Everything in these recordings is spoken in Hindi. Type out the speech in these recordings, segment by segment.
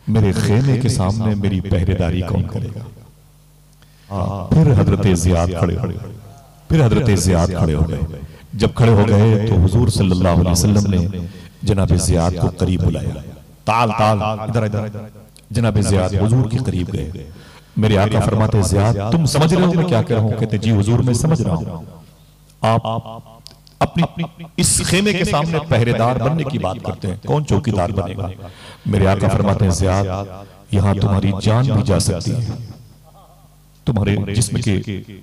मेरे खेमे के सामने मेरी पहरेदारी कौन करेगा। फिर हजरत ज़ियाद खड़े हो गए, फिर हजरत ज़ियाद खड़े हो गए। जब खड़े हो गए तो हुजूर सल्लल्लाहु अलैहि वसल्लम ने जनाब ज़ियाद को करीब बुलाया। ताल ताल इधर इधर। जनाब ज़ियाद हुजूर के करीब गए। मेरे आका फरमाते, ज़ियाद तुम समझ रहे हो मैं क्या कह रहा हूं? कहते जी हुजूर मैं समझ रहा हूं। आप अपनी इस खेमे के सामने पहरेदार बनने की बात करते हैं, कौन चौकीदार बनेगा? मेरे आका फरमाते हैं, ज़ियाद यहां तुम्हारी जान भी जा सकती है, तुम्हारे जिस्म के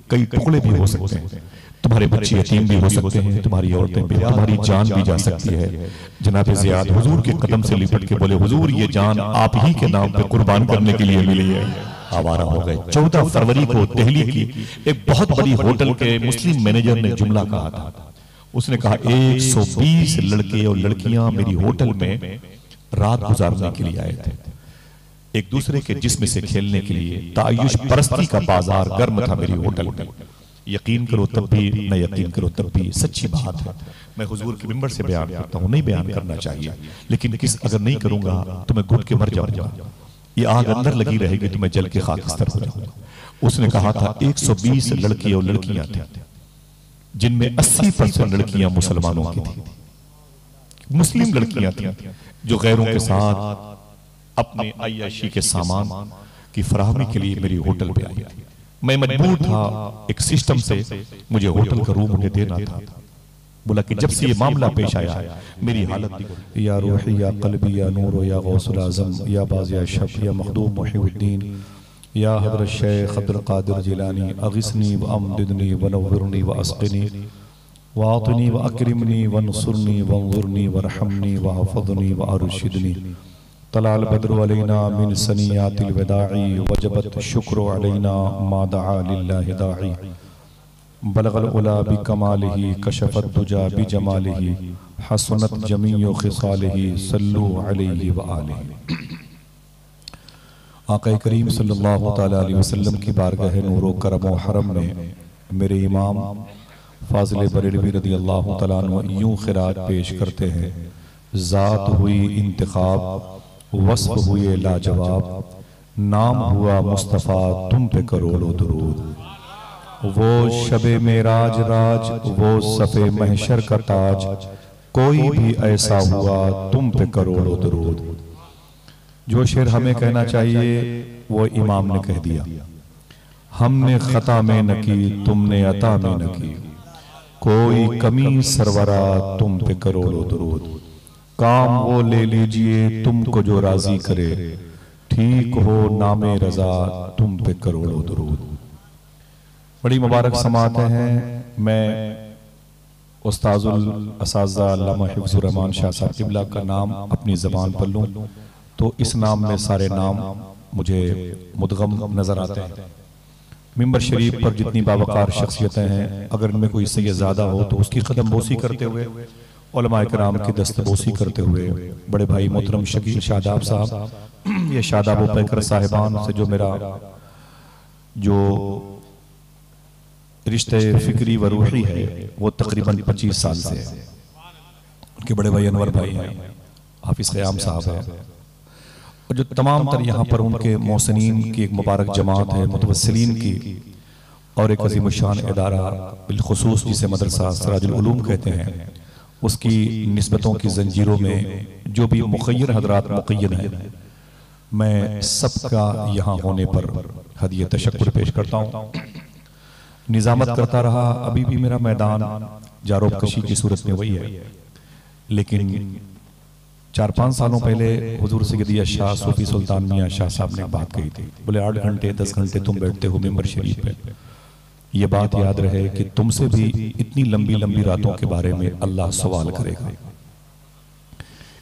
कई टुकड़े भी हो सकते हैं, तुम्हारे बच्चे यतीम भी हो सकते हैं, तुम्हारी औरतें भी, तुम्हारी जान भी जा सकती है। जनाब ज़ियाद हुजूर के कदम से लिपट के बोले, हुजूर ये जान आप ही के नाम पे कुर्बान करने के लिए मिली है। आवारा हो गए। 14 फरवरी को दिल्ली की एक बहुत बड़ी होटल के मुस्लिम मैनेजर ने जुमला कहा था। उसने कहा 120 लड़के और लड़कियां मेरी होटल में रात गुजारने के लिए आए थे, एक दूसरे के जिस्म से खेलने के लिए। तायुश परस्ती का बाजार गर्म था मेरी होटल में। यकीन करो तब भी, न यकीन करो तब भी, सच्ची बात है। मैं हुजूर के मिंबर से बयान करता हूँ, नहीं बयान करना चाहिए, लेकिन अगर नहीं करूंगा तो मैं घुट के मर जाऊंगा, ये आग अंदर लगी रहेगी तो मैं जल के खाकस्तर हो जाऊंगा। उसने कहा था 120 लड़के और लड़कियां थी, जिनमें 80% लड़कियां मुसलमानों की थी, मुस्लिम लड़कियां थी, जो गैरों के साथ अपने अय्याशी के सामान की फराहमी के लिए मेरी होटल पे आई थी। मैं मजबूर था, एक सिस्टम से मुझे होटल का रूम उन्हें देना था। बोला कि जब से ये मामला पेश आया मेरी हालत, या रूही या कल्बी या नूर या गौसुल आज़म या बाज़ या शफ़ या मखदूम मुहीउद्दीन या हज़रत शेख अब्दुल कादिर जिलानी अग़िस्नी व अमदिदनी व नव्विरनी व अस्क़िनी व आतिनी व अकरिमनी व नसुरनी व अंज़ुरनी व रहमनी व हफ़ज़नी व अरशिदनी तलाल बद्रु अलैना मिन सनियातिल वदाई वजबत शुक्र अलैना मा दआ लिल्लाहि दाई बलगल उला बिकमालिही कशफत दुजा बिजमालिही हसनत जमीउ खिसालिही सल्लु अलैहि व आलिही। आक़ा करीम सल्लल्लाहु तआला अलैहि वसल्लम की बारगाह नूर व करम व हरम में मेरे इमाम फाज़िल बरेलवी रज़ी अल्लाह तआला अन्हु यूं ख़िरात पेश करते हैं। ज़ात हुई इंतखाब, वस्फ़ हुए लाजवाब, नाम हुआ मुस्तफ़ा तुम पे करोड़ों दुरूद। वो शबे मेराज राज, वो सफ़े महशर का ताज, कोई भी ऐसा हुआ तुम पे करोड़ों दुरूद। जो शेर हमें कहना चाहिए वो इमाम ने कह दिया। हमने खता में न की, तुमने अता में न की, कोई कमी सरवरा तुम पे करोड़ों दुरूद। काम वो ले लीजिए तुमको जो राजी करे, ठीक हो नामे रजा तुम पे करोड़ों दुरूद। बड़ी मुबारक समातें हैं। मैं उस्ताजुल असाज़ा अल्लामा हिफ्ज़ुर रहमान शाह साहब क़िबला का नाम अपनी ज़बान पर लूँ तो इस नाम में सारे नाम मुझे मुदगम नज़र आते हैं। मिंबर शरीफ पर जितनी बावकार शख्सियतें हैं, अगर इनमें कोई सैयद ज़्यादा हो तो उसकी कदम बोसी करते हुए, उलमाए किराम की दस्तबोसी करते हुए, बड़े भाई मोहतरम शकील शादाब साहब, ये शादाब व पैकर साहिबान से जो मेरा जो रिश्ते फिक्री व रूही है वो तकरीबन 25 साल से है। उनके बड़े भाई अनवर भाई हैं, हाफिज़ क़याम साहब है, और जो तमाम तर यहाँ पर उनके मोहसिनीन की एक मुबारक जमात है, मुतवस्सिलीन की, और एक अज़ीम शान इदारा बिलखुसूस जिसे मदरसा सिराजुल उलूम कहते हैं, उसकी निस्बतों की जंजीरों में जो भी मुक़य्यद हज़रात मुक़य्यद हैं, मैं सबका यहाँ होने पर हदिया तशक्कुर पेश करता हूँ। निज़ामत करता रहा, अभी भी मेरा मैदान जारोब कशी की सूरत में वही है, लेकिन 4-5 सालों पहले हुजूर सैयद शाह सूफी सुल्तान मियां शाह साहब ने बात कही थी। बोले 8 घंटे 10 घंटे तुम बैठते हो मिंबर शरीफ पे, ये बात याद रहे कि तुमसे भी इतनी लंबी लंबी रातों के बारे में अल्लाह सवाल करेगा।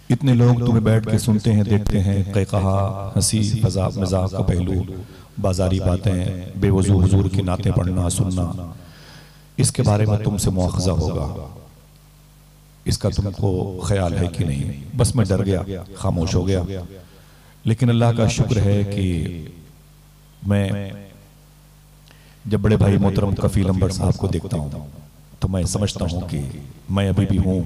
इतने लोग तुम्हें बैठ के सुनते हैं, देखते हैं, कहा हंसी मजाक का पहलू, बाजारी बातें, बेवजू हुजूर की नातें पढ़ना सुनना, इसके बारे में तुमसे मुआखजा होगा, इसका तुमको ख्याल है कि नहीं? बस मैं डर गया, खामोश हो गया। लेकिन अल्लाह का शुक्र है कि मैं जब बड़े भाई मोहतरम कफील अंबर साहब को देखता हूँ तो मैं समझता हूँ कि मैं अभी भी हूँ,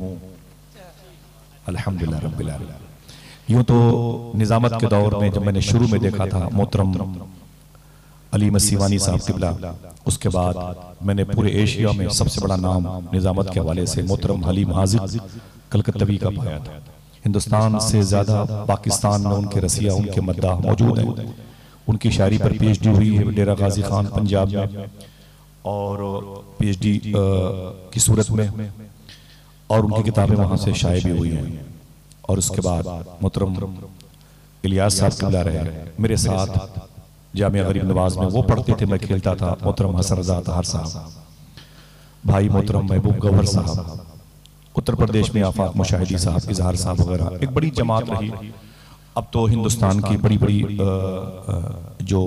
अल्हम्दुलिल्लाह रब्बिल आलमीन। यूं तो निजामत के दौर में जब मैंने शुरू में देखा था मोहतरम अली मसीवानी साहब किबला, उसके बाद मैंने पूरे एशिया में सबसे बड़ा नाम निजामत के हवाले से मोहतरम हलीम हाजिर कलकत्तवी का पाया था। हिंदुस्तान से ज्यादा पाकिस्तान में उनके रसिया, उनके मद्दाह मौजूद हैं। उनकी शायरी पर PhD हुई है डेरा गाजी खान पंजाब में, और PhD की सूरत में, और उनकी किताबें वहां से शाये भी हुई हैं। और उसके बाद मोहतरम इलियास साहब किबला रहे मेरे साथ जामिया गरीब नवाज में, वो पढ़ते थे, मैं खेलता था। मोहतरम हसन रजा तहार साहब, भाई मोहतरम महबूब गवर साहब, उत्तर प्रदेश में आफाक मुशाहिदी साहब, इजहार साहब वगैरह, एक बड़ी जमात रही। अब तो हिंदुस्तान की बड़ी बड़ी जो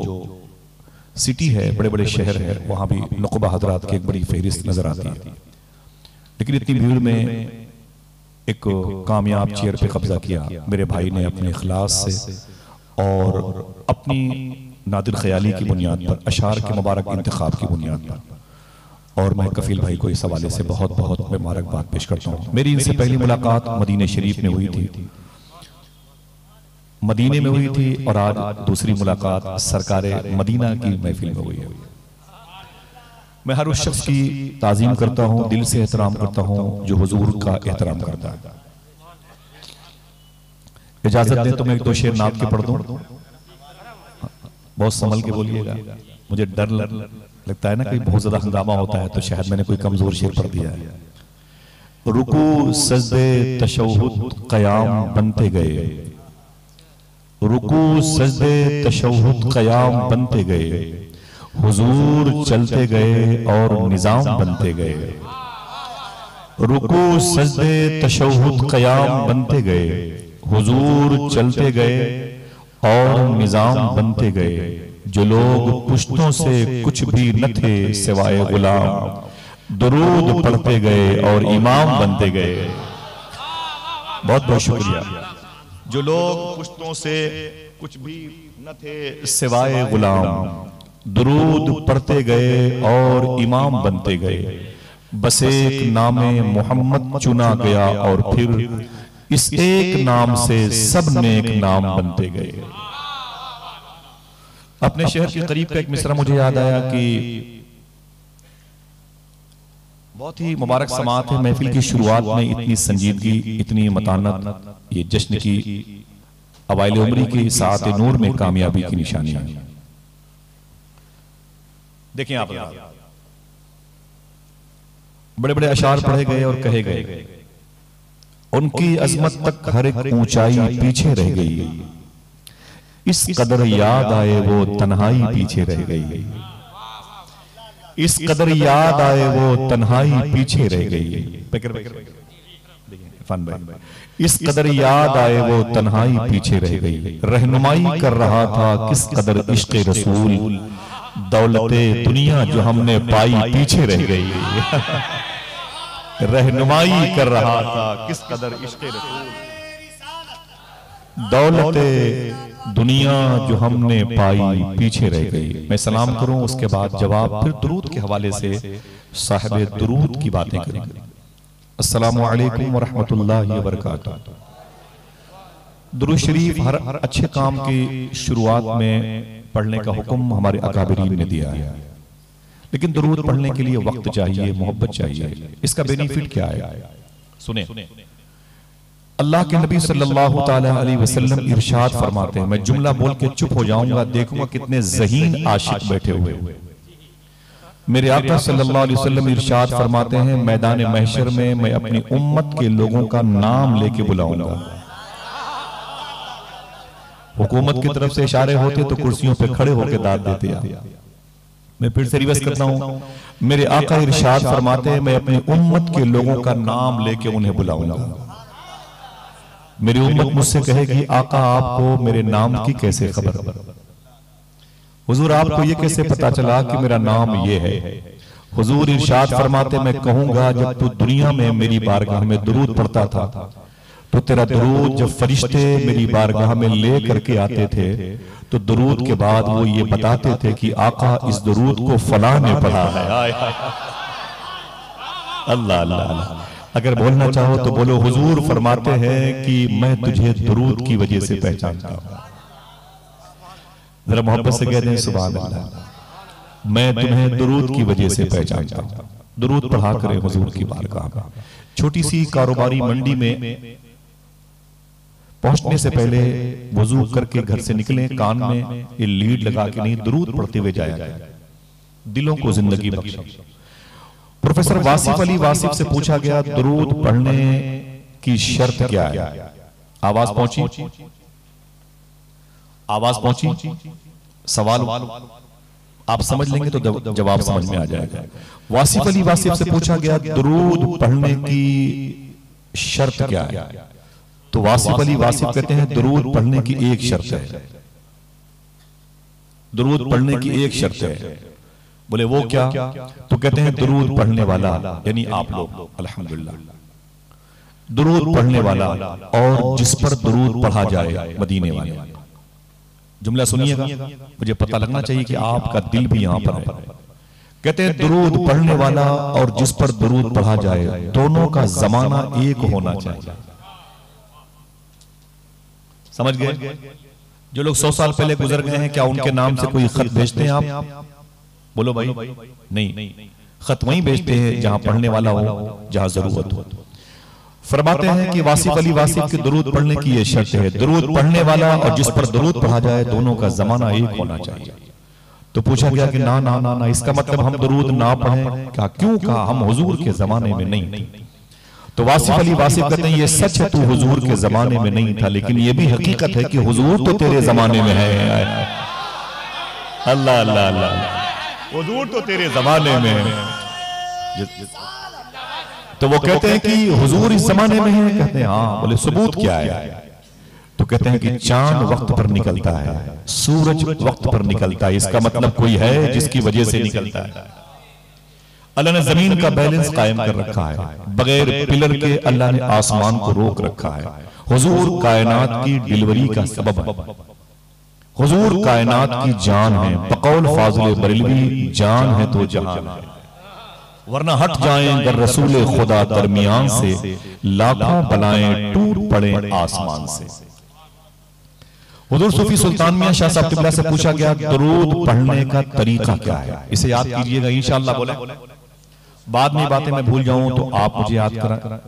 सिटी है, बड़े बड़े शहर है, वहाँ भी नुकबा हजरात की एक बड़ी फहरिस्त नजर आती है। लेकिन इतनी भीड़ में एक कामयाब चेयर पे कब्जा किया मेरे भाई ने अपने इखलास से और अपनी नादिर ख्याली की बुनियाद पर, अशार के मुबारक इंतखाब की बुनियाद पर। और मैं कफील भाई को इस हवाले से बहुत बहुत मुबारकबाद पेश करता हूँ। मेरी इनसे पहली मुलाकात मदीने शरीफ में हुई थी, मदीने में हुई थी, और आज दूसरी मुलाकात सरकारे मदीना की महफिल में हुई है। मैं हर उस शख्स की ताज़ीम करता हूँ, दिल से एहतराम करता हूँ जो हुजूर का एहतराम करता है। इजाजत दें तो मैं एक दो शेर नात के पढ़ दूं, बहुत संभल के बोलिएगा। मुझे डर लगता है ना कि बहुत ज्यादा हंगामा होता है, तो शायद मैंने कोई कमजोर शेर पढ़ दिया है। रुकू सजदे तशहुद कयाम बनते गए, रुकू सजदे तशहुद कयाम बनते गए, हुजूर चलते गए और निजाम बनते गए। रुकू सजदे तशहुद कयाम बनते गए, हुजूर चलते गए और निजाम बनते गए। जो लोग पुश्तों से कुछ भी न थे सिवाय गुलाम, दुरूद पढ़ते गए और इमाम बनते गए। बहुत बहुत शुक्रिया। जो लोग पुश्तों से कुछ भी न थे सिवाय गुलाम, दुरूद पढ़ते गए और इमाम बनते गए। बस एक नामे मोहम्मद चुना गया और फिर इस एक नाम से सब नेक नाम बनते गए। अपने शहर के करीब का एक मिसरा मुझे याद आया कि बहुत ही मुबारक समात है। महफिल की शुरुआत में इतनी संजीदगी, इतनी मतानत, ये जश्न की अवाइल उम्री की सात नूर में कामयाबी की निशानी है। देखें आप, बड़े बड़े अशार पढ़े गए और कहे गए, उनकी अजमत तक हर एक ऊंचाई पीछे रह गई। इस कदर याद आए वो तन्हाई पीछे रह गई। इस कदर याद आए वो तन्हाई पीछे रह गई। इस कदर याद आए वो तन्हाई पीछे रह गई। रहनुमाई कर रहा था किस कदर इश्क़ रसूल, दौलते दुनिया जो हमने पाई पीछे रह गई। रहनुमाई कर रहा था किस कदर इश्क़ रसूल, दौलते दुनिया जो हमने पाई पीछे रह गई। मैं सलाम करूं, उसके बाद जवाब फिर दुरूद के हवाले से साहिब दुरूद की बातें करेंगे। अस्सलामु अलैकुम व रहमतुल्लाहि व बरकातुहू। दुरूद शरीफ हर अच्छे काम की शुरुआत में पढ़ने का हुक्म हमारे अकाबिरीन ने दिया है, लेकिन दुरूद पढ़ने के लिए वक्त चाहिए, मोहब्बत चाहिए। इसका बेनिफिट क्या है, सुने। अल्लाह के नबी सल्लल्लाहु ताला अलैहि वसल्लम इरशाद फरमाते हैं, मैं जुमला बोल के चुप हो जाऊंगा, देखूंगा कितने ज़हीन आशिक बैठे हुए। मेरे आका सल्लल्लाहु अलैहि वसल्लम इरशाद फरमाते हैं, मैदान महशर में मैं अपनी उम्मत के लोगों का नाम लेके बुलाऊंगा। हुकूमत की तरफ से इशारे होते तो कुर्सियों पे खड़े होकर दाद देते आप। मैं फिर से रिवर्स करता हूं, मेरे आका इरशाद फरमाते हैं, मैं अपनी उम्मत के लोगों का नाम लेके उन्हें बुलाऊंगा। मेरी उम्मत मुझसे कहेगी, आका आपको मेरे नाम की कैसे खबर, हुजूर आपको ये कैसे पता चला कि मेरा नाम ये है। हुजूर इरशाद फरमाते, मैं कहूंगा जब तू दुनिया में मेरी बारगाह में दुरूद पढ़ता था तो तेरा दुरूद जब फरिश्ते मेरी बारगाह में ले करके आते थे तो दुरूद के बाद वो ये बताते थे कि आका इस दुरूद को फलां ने पढ़ा है। अल्लाह अल्लाह अगर बोलना चाहो तो बोलो, हुजूर फरमाते हैं कि मैं तुझे दुरूद की वजह से पहचानता हूं। जरा मोहब्बत से कहते हैं सुभान अल्लाह, मैं तुम्हें दुरूद की वजह से पहचानता हूं। दुरूद पढ़ा करें हुजूर की बारगाह में। छोटी सी कारोबारी मंडी में पहुंचने से पहले वजू करके घर से निकले, कान में ये लीड लगा के नहीं, दुरूद पढ़ते हुए जाया जाए, दिलों को जिंदगी बख्शे। प्रोफेसर वासिफ अली वासिफ से पूछा गया, दुरूद पढ़ने की शर्त क्या है? आवाज पहुंची? आवाज पहुंची? सवाल आप समझ लेंगे तो जवाब समझ में आ जाएगा। वासिफ अली वासिफ से पूछा गया, दुरूद पढ़ने की शर्त क्या है? तो वासिफ अली वासिफ कहते हैं, दुरूद पढ़ने की एक शर्त है। दुरूद पढ़ने की एक शर्त है। बोले वो क्या? तो कहते हैं, दुरूद पढ़ने वाला यानी आप लोग, अल्हम्दुलिल्लाह, दुरूद पढ़ने वाला और जिस पर दुरूद पढ़ा जाए, मदीने वाले। जुमला सुनिएगा, मुझे पता लगना चाहिए कि आपका दिल भी यहां पर है। कहते हैं, दुरूद पढ़ने वाला और जिस पर दुरूद पढ़ा जाए, दोनों का जमाना एक होना चाहिए। समझ गए? जो लोग 100 साल पहले गुजर गए हैं, क्या उनके नाम से कोई खत भेजते हैं आप? बोलो भाई। नहीं, खत वहीं भेजते हैं जहां पढ़ने वाला हो, जहां जरूरत हो। फरमाते हैं कि वासिफ अली वासिफ के दुरूद पढ़ने की यह शर्त है, दुरूद पढ़ने वाला और जिस पर दुरूद पढ़ा जाए, दोनों का जमाना एक होना चाहिए। तो पूछा गया कि ना ना ना ना, इसका मतलब हम दुरूद ना पढ़ें क्या? क्यों? कहा हम हुजूर के जमाने में नहीं थे। तो वासिफ अली वासिफ कहते हैं, ये सच है, तू हुजूर के जमाने में नहीं था, लेकिन ये भी हकीकत है कि हुजूर तो तेरे जमाने में है। अल्लाह अल्लाह अल्लाह, हुजूर तो तेरे जमाने में है। तो वो कहते हैं कि हुजूर इस जमाने में है। कहते हैं हाँ। बोले सबूत क्या है? तो कहते हैं कि चांद वक्त पर निकलता है, सूरज वक्त पर निकलता है, इसका मतलब कोई है जिसकी वजह से निकलता है। अल्लाह ने जमीन का बैलेंस कायम कर रखा है, बगैर पिलर के अल्लाह ने आसमान को रोक रखा है। हुजूर कायनात की डिलीवरी का सबब है, हुजूर कायनात की जान है। बकौल फाजिल बरेलवी, जान है तो जहान है, वरना हट जाएं अगर रसूल खुदा दरमियान से, लाखों बलाएं टूट पड़े आसमान से। हुजूर सूफी सुल्तान मियां शाह साहब किबला से पूछा गया, दुरूद पढ़ने का तरीका क्या है? इसे याद कीजिएगा इंशाअल्लाह। बोले बाद में बातें मैं भूल जाऊं तो आप मुझे याद कराएं,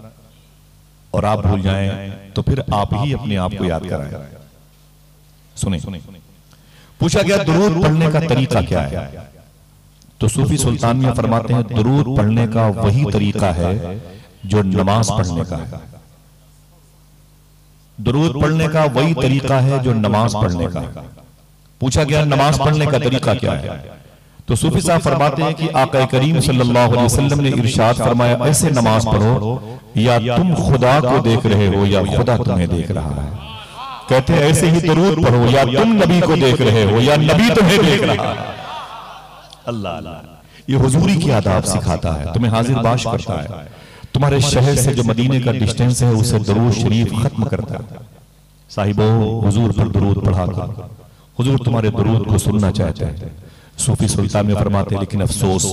और आप भूल जाएं तो फिर आप ही अपने आप को याद कराएं। सुने, पूछा गया दुरूद पढ़ने का तरीका क्या है? तो सूफी सुल्तान मियां फरमाते हैं, दुरूद पढ़ने का वही तरीका है जो नमाज पढ़ने का है। दुरूद पढ़ने का वही तरीका है जो नमाज पढ़ने का है। पूछा गया नमाज पढ़ने का तरीका क्या है? तो सूफी साहब फरमाते हैं कि आका करीम सल्लल्लाहु अलैहि वसल्लम ने इरशाद फरमाया, ऐसे नमाज पढ़ो या तुम खुदा को देख रहे हो या खुदा तुम्हें देख रहा है। कहते हैं ऐसे ही दुरूद पढ़ो या तुम नबी को देख रहे हो या नबी तुम्हें देख रहा है। अल्लाह अल्लाह, ये हुजूरी की आदाब सिखाता है, तुम्हें हाजिर बाश करता है। तुम्हारे शहर से जो मदीने का डिस्टेंस है उसे दुरूद शरीफ खत्म करता है। साहिबो, हुजूर पर दुरूद पढ़ा करो, हुजूर तुम्हारे दुरूद को सुनना चाहते हैं। सूफी सुल्तान में फरमाते हैं, लेकिन अफसोस,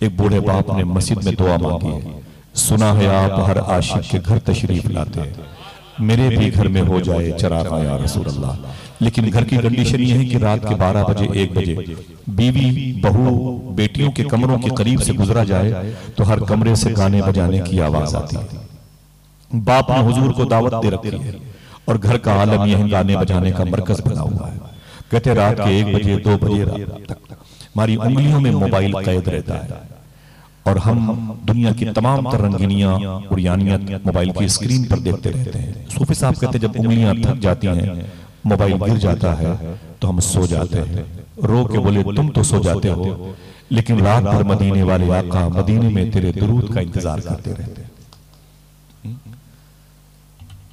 एक बूढ़े बाप ने मस्जिद में दुआ मांगी है, सुना है आप हर आशिक के घर तशरीफ लाते हैं, मेरे भी घर में हो जाए चराग या रसूल अल्लाह। लेकिन घर की कंडीशन ये है कि रात के 12 बजे 1 बजे बीवी बहू बेटियों के कमरों के करीब से गुजरा जाए तो हर कमरे से गाने बजाने की आवाज आती है। बाप ने हुजूर को दावत दे रखी है और घर का आलम यह गाने बजाने का मरकज बना हुआ है। कहते रात के 1 बजे 2 बजे तक हमारी उंगलियों में मोबाइल कैद रहता है और हम दुनिया की तमाम तर रंगीनियां और यानियत मोबाइल की स्क्रीन पर देखते रहते हैं। सूफी साहब कहते जब उंगलियां थक जाती हैं, मोबाइल गिर जाता है तो हम सो जाते हैं। रो के बोले तुम तो सो जाते हो, लेकिन रात भर मदीने वाले आका मदीने में तेरे दुरूद का इंतजार करते रहते हैं।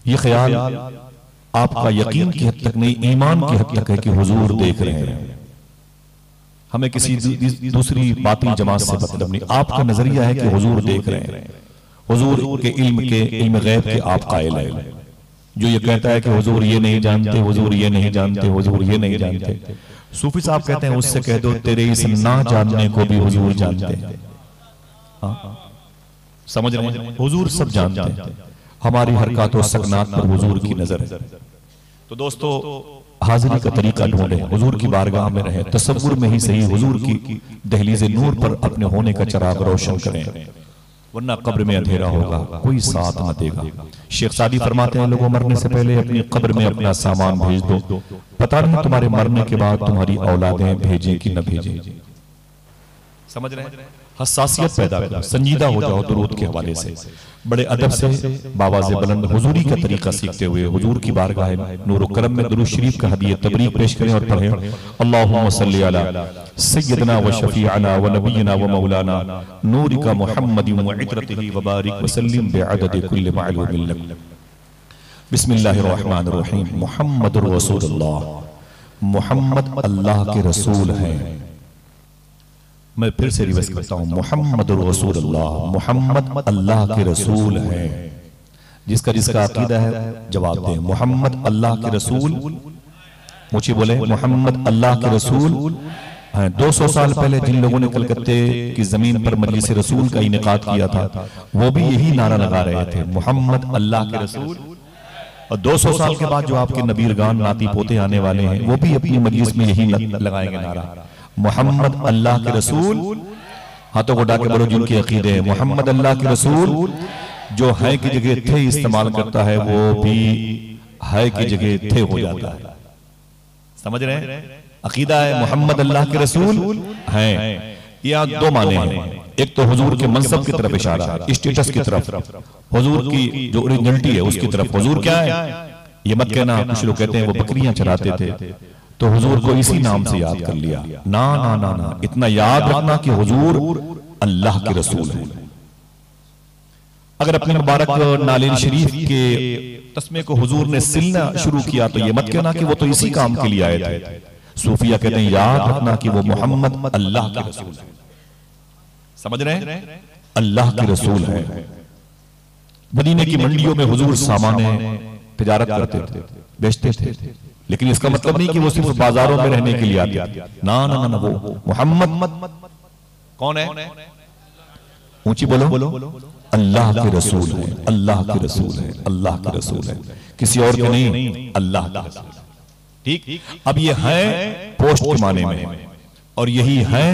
ये ख्याल आपका यकीन की हद तक नहीं, ईमान की हद तक है कि हुजूर देख रहे हैं। हमें किसी दूसरी बातिल जमात से मतलब नहीं, आपका नजरिया है कि हुजूर देख रहे हैं। हुजूर के इल्म गैब के आप कायल हैं। जो ये कहता है कि हुजूर ये नहीं जानते, हुजूर ये नहीं जानते, हुजूर ये नहीं जानते, सूफी साहब कहते हैं उससे कह दो तेरे इस ना जानने को भी हुजूर जानते हैं। समझ रहे हैं? हुजूर सब जानते हैं, हमारी हरकत और सकनात पर हुजूर की नजर है। तो दोस्तों हाजिरी का तरीका ढूंढे, हुजूर की बारगाह में रहे, तसव्वुर में ही सही हुजूर की दहलीज़े नूर पर अपने होने का चिराग रोशन करें, वरना कब्र में अंधेरा होगा, कोई साथ न देगा। शेख सादी फरमाते हैं, लोगों मरने से पहले अपनी कब्र में अपना सामान भेज दो, पता नहीं तुम्हारे मरने के बाद तुम्हारी औलादें भेजें कि न भेजें। समझ रहे हैं? हसासियत पैदा करो, संजीदा हो जाओ दुरूद के हवाले से। बड़े अदब से बावाज़े बुलंद हुजूरी का तरीका सीखते हुए हुजूर की बारगाह नूर करम में दुरूद शरीफ का हदीयत तबरीक पेश करें और पढ़ें, अल्लाहुम्मा सल्ली अला सय्यदना व शफीअना व नबियना व मौलाना नूरिका मुहम्मदिन व इत्रतिही व बारिक व सल्लिम बिअददि कुल्लि मालूमिन लक। बिस्मिल्लाहिर रहमानिर रहीम। मुहम्मदुर रसूलुल्लाह, मुहम्मद अल्लाह के रसूल हैं। मैं फिर से रिवर्स करता हूं, मुहम्मदुर रसूलुल्लाह, मुहम्मद अल्लाह के रसूल हैं। जिसका जिसका अकीदा है जवाब दें। मोहम्मद अल्लाह के रसूल, मुझे बोले मोहम्मद अल्लाह के रसूल हैं। 200 साल पहले जिन लोगों ने कलकत्ते की जमीन पर मजलिस रसूल का इनेकाद किया था, वो भी यही नारा लगा रहे थे, मोहम्मद अल्लाह के रसूल। और 200 साल के बाद जो आपके नबीरगान नाती पोते आने वाले हैं, वो भी अपनी मजलिस में यही लगाएंगे नारा, मोहम्मद अल्लाह के रसूल। हाथों को उठा के बोलो जिनके अकीदे हैं, मोहम्मद अल्लाह के रसूल। जो है की जगह थे इस्तेमाल करता है, वो भी है की जगह थे हो जाता है। समझ रहे हैं? अकीदा है मोहम्मद अल्लाह के रसूल हैं। यहाँ दो माने हैं, एक तो हुजूर के मनसब की तरफ इशारा है, स्टेटस की तरफ, हुजूर की जो ओरिजिनलिटी है उसकी तरफ। हुजूर क्या है ये मत कहना, कुछ लोग कहते हैं वो बकरियां चराते थे तो हुजूर को इसी नाम से याद कर लिया। ना ना ना ना, इतना याद रखना कि हुजूर अल्लाह के रसूल हैं। अगर अपने मुबारक नालिन शरीफ के तस्मे को हुजूर ने सिलना शुरू किया तो ये मत कहना कि वो तो इसी काम के लिए आए थे। सूफिया कहते हैं याद रखना कि वो मोहम्मद अल्लाह के रसूल है। समझ रहे हैं? अल्लाह के रसूल है। मदीने की मंडियों में हुजूर सामाने तिजारत करते थे, बेचते थे, लेकिन इसका मतलब नहीं कि वो सिर्फ बाजारों में रहने के लिए आते। ना ना ना, वो मोहम्मद कौन है? ऊंची बोलो, अल्लाह के रसूल है, अल्लाह के रसूल है, अल्लाह के रसूल है, किसी और के नहीं, अल्लाह के रसूल। ठीक। अब ये है पोस्ट के माने में, और यही है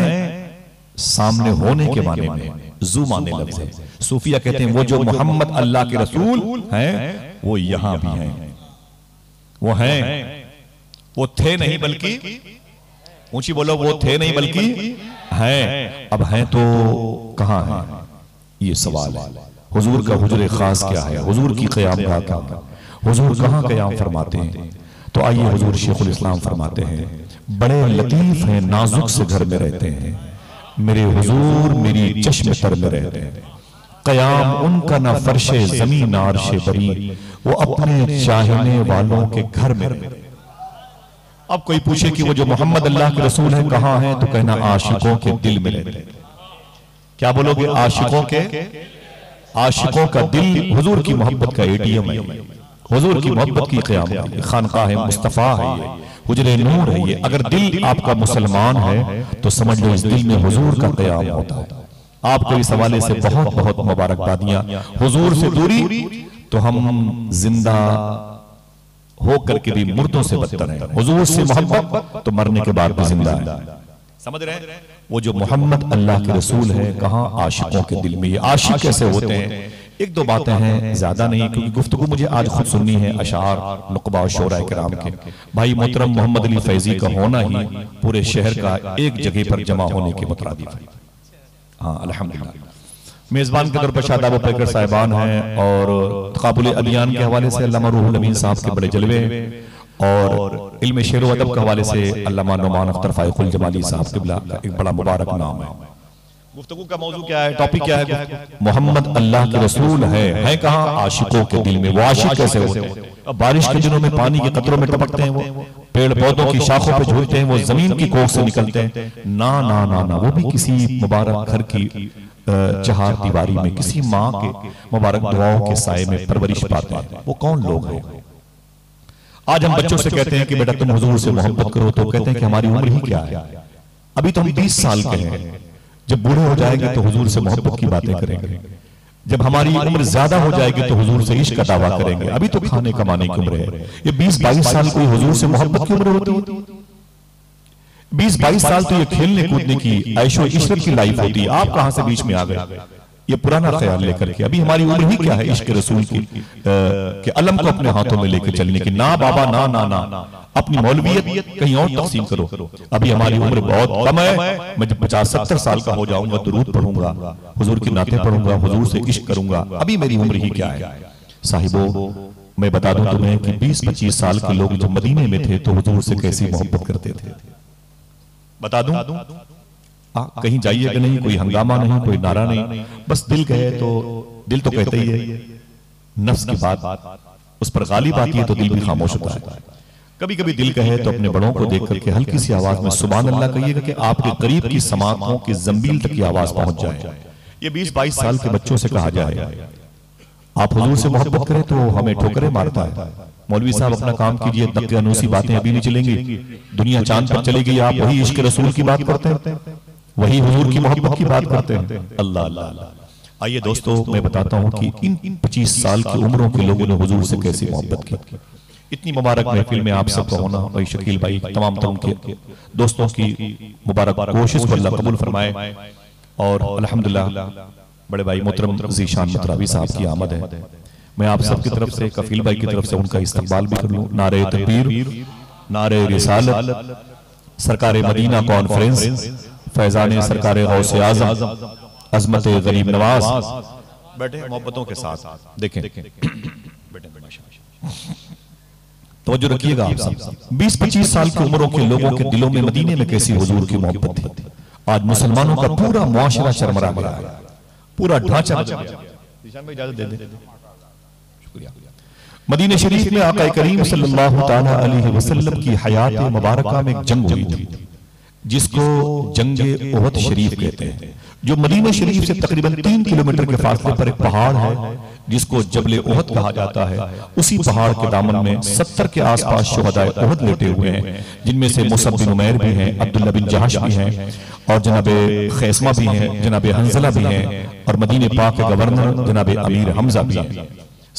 सामने होने के माने में। जू माने लफ्ज़ है। सूफिया कहते हैं वो जो मोहम्मद अल्लाह के रसूल हैं वो यहां भी हैं, वो हैं, वो थे नहीं बल्कि, ऊंची बोलो, वो थे नहीं बल्कि हैं। अब हैं तो कहां हैं ये सवाल है। हुजूर का हुजूर खास क्या है, हुजूर की क़यामगाह क्या है, हुजूर कहां क़याम फरमाते हैं? तो आइए हुजूर शेखुल इस्लाम फरमाते हैं, बड़े लतीफ हैं, नाजुक से घर में रहते हैं, मेरे हुजूर मेरी चश्म तर में रहते हैं। क़याम उनका ना फर्शे ज़मीन आरशे बरी, वो अपने चाहने वालों के घर में रहते हैं। अब कोई पूछे कि वो जो मोहम्मद अल्लाह के रसूल हैं कहां हैं, तो कहना आशिकों के दिल में रहते हैं। क्या बोलोगे? आशिकों का दिल हुजूर की मोहब्बत का एटीएम है, हुजूर की मोहब्बत की क़याम खानकाह है, मुस्तफ़ा है, ये हुजरे नूर है। ये अगर दिल आपका मुसलमान है तो समझ लो इस दिल में हुजूर का क़याम होता है। आपको इस हवाले से बहुत बहुत मुबारकबादियां। हुजूर से दूरी तो हम जिंदा हो करके भी मुर्दों से बदतर हैं, हुजूर से मोहब्बत तो मरने के बाद भी जिंदा है। समझ रहे हैं? वो जो मोहम्मद अल्लाह के रसूल है कहां? आशिकों के दिल में। ये आशिक कैसे होते हैं? एक दो बातें हैं, ज्यादा नहीं, क्योंकि गुफ्तगू मुझे आज खुद सुननी है अशार नुकबा और शोरा किराम के। भाई मोहतरम मोहम्मद अली फैजी का होना ही पूरे शहर का एक जगह पर जमा होने के मुतरादिफ है। हाँ अल्हम्दुलिल्लाह। मेजबान के तौर पर शादाब पैकर साहिबान हैं, और तकाबुल अदियान के हवाले से अल्लामा रूहुल अमीन साहब के बड़े जलवे, और इल्म शेर व अदब के हवाले से अल्लामा नुमान अख्तर फाइकुल जमाली साहब के एक बड़ा मुबारक नाम है। गुफ्तगू का मौजू क्या है, टॉपिक क्या है? मोहम्मद अल्लाह के रसूल है कहां? आशिकों के दिल में। वो आशिक कैसे होते हैं? अब बारिश के दिनों में पानी के कतरों में टपकते हैं, वो पेड़ पौधों की शाखों पे झूलते हैं, वो जमीन की कोख से निकलते हैं। ना ना ना ना, वो भी किसी मुबारक घर की चहार दीवारी में किसी माँ के मुबारक दुआओं के साए में परवरिश पाते हैं। वो कौन लोग हैं? आज हम बच्चों से कहते हैं कि बेटा तुम हुजूर से मोहब्बत करो, तो कहते हैं कि हमारी उम्र ही क्या है, अभी तो हम 20 साल के हैं, जब बूढ़े हो जाएंगे तो हुजूर से मोहब्बत की बातें करेंगे। जब हमारी उम्र ज्यादा हो जाएगी तो हुजूर से इश्क का दावा करेंगे। अभी तो खाने कमाने की उम्र है। ये 20-22 साल कोई हुजूर से मोहब्बत की उम्र होती है? 20-22 साल तो ये खेलने कूदने की ऐशो इशरत की लाइफ होती है। आप कहां से बीच में आ गए? ये पुराना ख्याल लेकर के। अभी हमारी उम्र ही क्या है इश्क रसूल की कि अलम को अपने हाथों में लेकर चलने की। ना बाबा ना ना ना, अपनी मौलवियत कहीं और तकसीम करो। अभी हमारी उम्र बहुत कम है। मैं जब 50-70 साल का हो जाऊंगा दुरूद पढ़ूंगा, हुजूर की नाते पढ़ूंगा, हुजूर से इश्क करूंगा। अभी मेरी उम्र ही क्या है? साहिबो, मैं बता दूं तुम्हें कि 20-25 साल के लोग जब मदीने में थे तो हुजूर से कैसी मोहब्बत करते थे। बता दूं? कहीं जाइएगा नहीं, कोई हंगामा नहीं, कोई नारा नहीं, बस दिल कहे तो दिल तो कहते ही है। नफ्स की बात उस पर गालिब आती है तो दिल भी खामोश होता है। कभी कभी दिल कहे तो अपने बड़ों को देख करके हल्की सी आवाज में सुभान अल्लाह कहिएगा कि आपके करीब की समातों की जंबील तक की आवाज पहुंच जाए। ये 20-22 साल के बच्चों से कहा जाए आप हुजूर से मोहब्बत करें तो हमें ठोकरें मारता है। मौलवी साहब अपना काम कीजिए, नक्के अनूसी बातें अभी नहीं चलेंगी। दुनिया चांद पर चलेगी, आप वही इश्क रसूल की बात करते हैं, वही हुजूर की मोहब्बत की बात करते हैं। अल्लाह अल्लाह। आइए दोस्तों, मैं बताता हूं कि इन 25 साल की उम्रों के लोगों ने हुजूर से कैसी मोहब्बत की। इतनी मुबारक महफिल में आप सबका होना, भाई शकील भाई, तमाम के दोस्तों की मुबारक कोशिश को अल्लाह कबूल फरमाए। और अल्हम्दुलिल्लाह बड़े भाई मोहतरम ज़ीशान मतरावी साहब की आमद है। मैं आप सब की तरफ से, कफील भाई की तरफ से उनका इस्तकबाल भी कर लूं। नारे तकबीर, नारे रिसालत, सरकारे मदीना कॉन्फ्रेंस, फैजाने सरकारे गौसे आज़म, अज़मत गरीब नवाज, बैठे मोहब्बतों के साथ। देखें तवज्जो रखिएगा आप सब। 20-25 साल की उम्रों के लोगों के दिलों में मदीने में कैसी हुजूर की मोहब्बत थी। आज मुसलमानों का पूरा मुआशरा शर्मरा गया है, पूरा ढांचा बदल गया। इजाजत दे दे। शुक्रिया। मदीने शरीफ में आका करीम सल्लल्लाहु ताला अलैहि वसल्लम की हयात मुबारका में एक जंग हुई थी जिसको जंगे उहद शरीफ कहते हैं, जो मदीना शरीफ से तकरीबन 3 किलोमीटर के फासले पर एक पहाड़ है जिसको जबले उहद कहा जाता है। उसी पहाड़ के दामन में 70 के आसपास शुहदाए उहद लेटे हुए हैं, जिनमें से मुसअब बिन उमैर भी हैं, अब्दुल्ला बिन जहश भी हैं, और जनाबे खैसमा भी हैं, जनाबे हंजला भी हैं, और मदीने पाक के गवर्नर जनाबे अमीर हमजा भी हैं।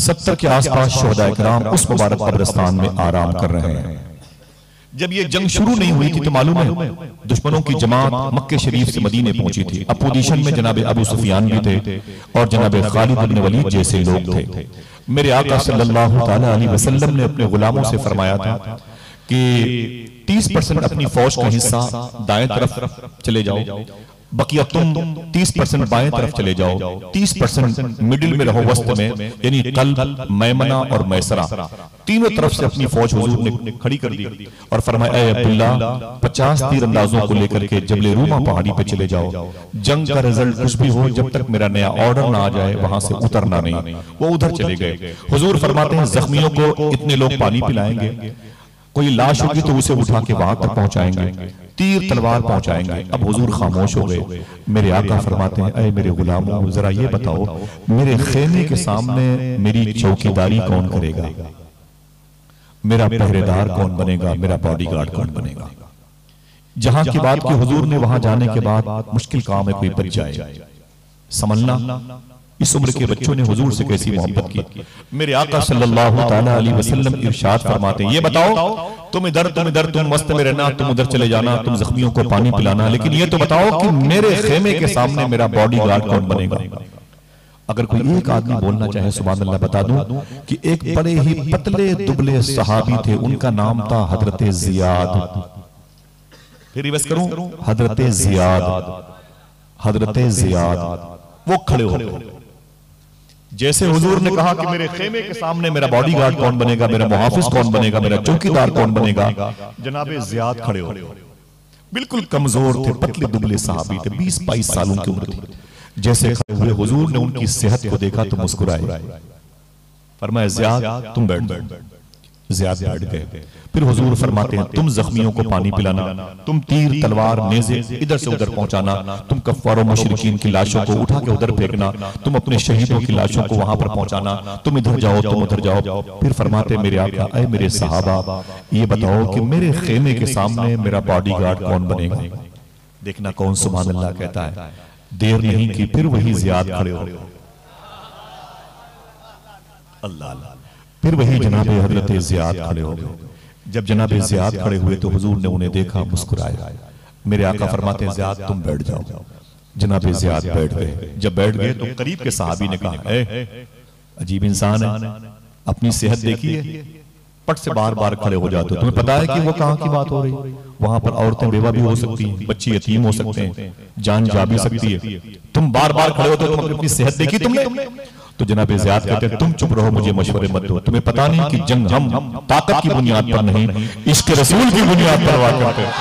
70 के आसपास शुहदाए किराम उस मुबारक कब्रिस्तान में आराम कर रहे हैं। जब ये जंग शुरू नहीं हुई थी तो मालूम है दुश्मनों की जमात मक्के शरीफ से मदीने पहुंची थी। अपोजिशन में जनाबे अबू सुफियान भी थे और जनाबे खालिद इब्न वलीद जैसे लोग थे। मेरे आका सल्लल्लाहु ताला अलैहि वसल्लम ने अपने गुलामों से फरमाया था कि 30% अपनी फौज का हिस्सा दाएं तरफ चले जाओ, बकिया तुम 30% बाएं तरफ चले जाओ, 30% मिडिल में रहो, वस्त में, यानी कल्ब, मैमना और मैसरा, तीनों तरफ से अपनी फौज हुजूर ने खड़ी कर दी और फरमाया ए अब्दुल्ला 50 तीरंदाजों को लेकर के जबले रूमा पहाड़ी पे चले जाओ। जंग का रिजल्ट कुछ भी हो, जब तक मेरा नया ऑर्डर ना आ जाए वहां से उतरना नहीं। वो उधर चले गए। हुजूर फरमाते हैं जख्मियों को इतने लोग पानी पिलाएंगे, कोई लाश होगी तो उसे उठा के वहां तक पहुंचाएंगे, तीर तलवार पहुंचाएंगे। अब हुजूर खामोश हो गए। मेरे आका फरमाते हैं ऐ मेरे गुलामों, जरा ये बताओ मेरे खेमे के सामने मेरी चौकीदारी कौन करेगा, मेरा पहरेदार कौन बनेगा, मेरा बॉडीगार्ड कौन बनेगा। जहां की बात की हुजूर ने वहां जाने के बाद मुश्किल काम है कोई बच जाए। समझना इस उम्र के बच्चों ने हुजूर से कैसी मोहब्बत की। मेरे आका सल्लल्लाहु ताला अलैहि वसल्लम इरशाद फरमाते हैं ये बताओ तुम इधर तुम मस्त में रहना, तुम उधर चले जाना, तुम जख्मियों को पानी पिलाना, लेकिन ये तो बताओ कि मेरे खेमे के सामने मेरा बॉडीगार्ड कौन बनेगा। अगर कोई एक आदमी बोलना चाहे सुभान अल्लाह, बता दूं कि एक बड़े ही पतले दुबले सहाबी थे, उनका नाम था हजरत जियाद। फिर रिवर्स करूं, हजरत जियाद, हजरत जियाद। वो खड़े हो गए। जैसे हुजूर ने कहा कि मेरे खेमे के सामने मेरा बॉडीगार्ड कौन बनेगा, मेरा मुहाफिज कौन बनेगा, मेरा चौकीदार कौन बनेगा, जनाबे जियाद खड़े हो। बिल्कुल कमजोर थे, पतले दुबले सहाबी थे, 20-22 सालों की उम्र थी। जैसे खड़े हुए हुजूर ने उनकी सेहत को देखा तो मुस्कुराए, फरमाया जियाद तुम बैठ। जियाद बैठ गए। फिर हुजूर फरमाते हैं तुम जख्मियों को पानी पिलाना, तुम तीर तलवार नेज़े इधर से उधर पहुंचाना, तुम कफ्फारों मुशरिकीन की लाशों को उठा के उधर फेंकना, तुम अपने शहीदों की लाशों को वहां पर पहुंचाना, तुम इधर जाओ तुम उधर जाओ। फिर फरमाते मेरे आका ऐ मेरे सहाबा ये बताओ कि मेरे खेमे के सामने मेरा बॉडीगार्ड कौन बनेगा। देखना कौन सुभान अल्लाह कहता है। देर नहीं की फिर वही जियाद खड़े हो। अल्लाह। फिर वही जनाबे हजरत ज़ियाद खड़े हो गए। जब जनाबे ज़ियाद खड़े हुए तो हुजूर ने उन्हें देखा, मुस्कुराया। मेरे आका फरमाते हैं ज़ियाद तुम बैठ जाओ। जनाबे ज़ियाद बैठ गए। जब बैठ गए तो करीब के सहाबी ने कहा अजीब इंसान है, अपनी सेहत देखिए, पट से बार बार खड़े हो जाते हो। तुम्हें पता है कि वो कहाँ की बात हो रही है? वहां पर औरतें बेवा भी हो सकती हैं, बच्चे यतीम हो सकते हैं, जान जा भी सकती है। तुम बार बार खड़े होते हो, तुम अपनी सेहत देखी तुमने? तो जनाब ज़ियाद कहते हैं तुम चुप रहो, मुझे मशवरे मत दो। तुम्हें पता नहीं कि जंग हम ताकत की बुनियाद पर नहीं, इश्क रसूल की बुनियाद पर लड़ा करते हैं,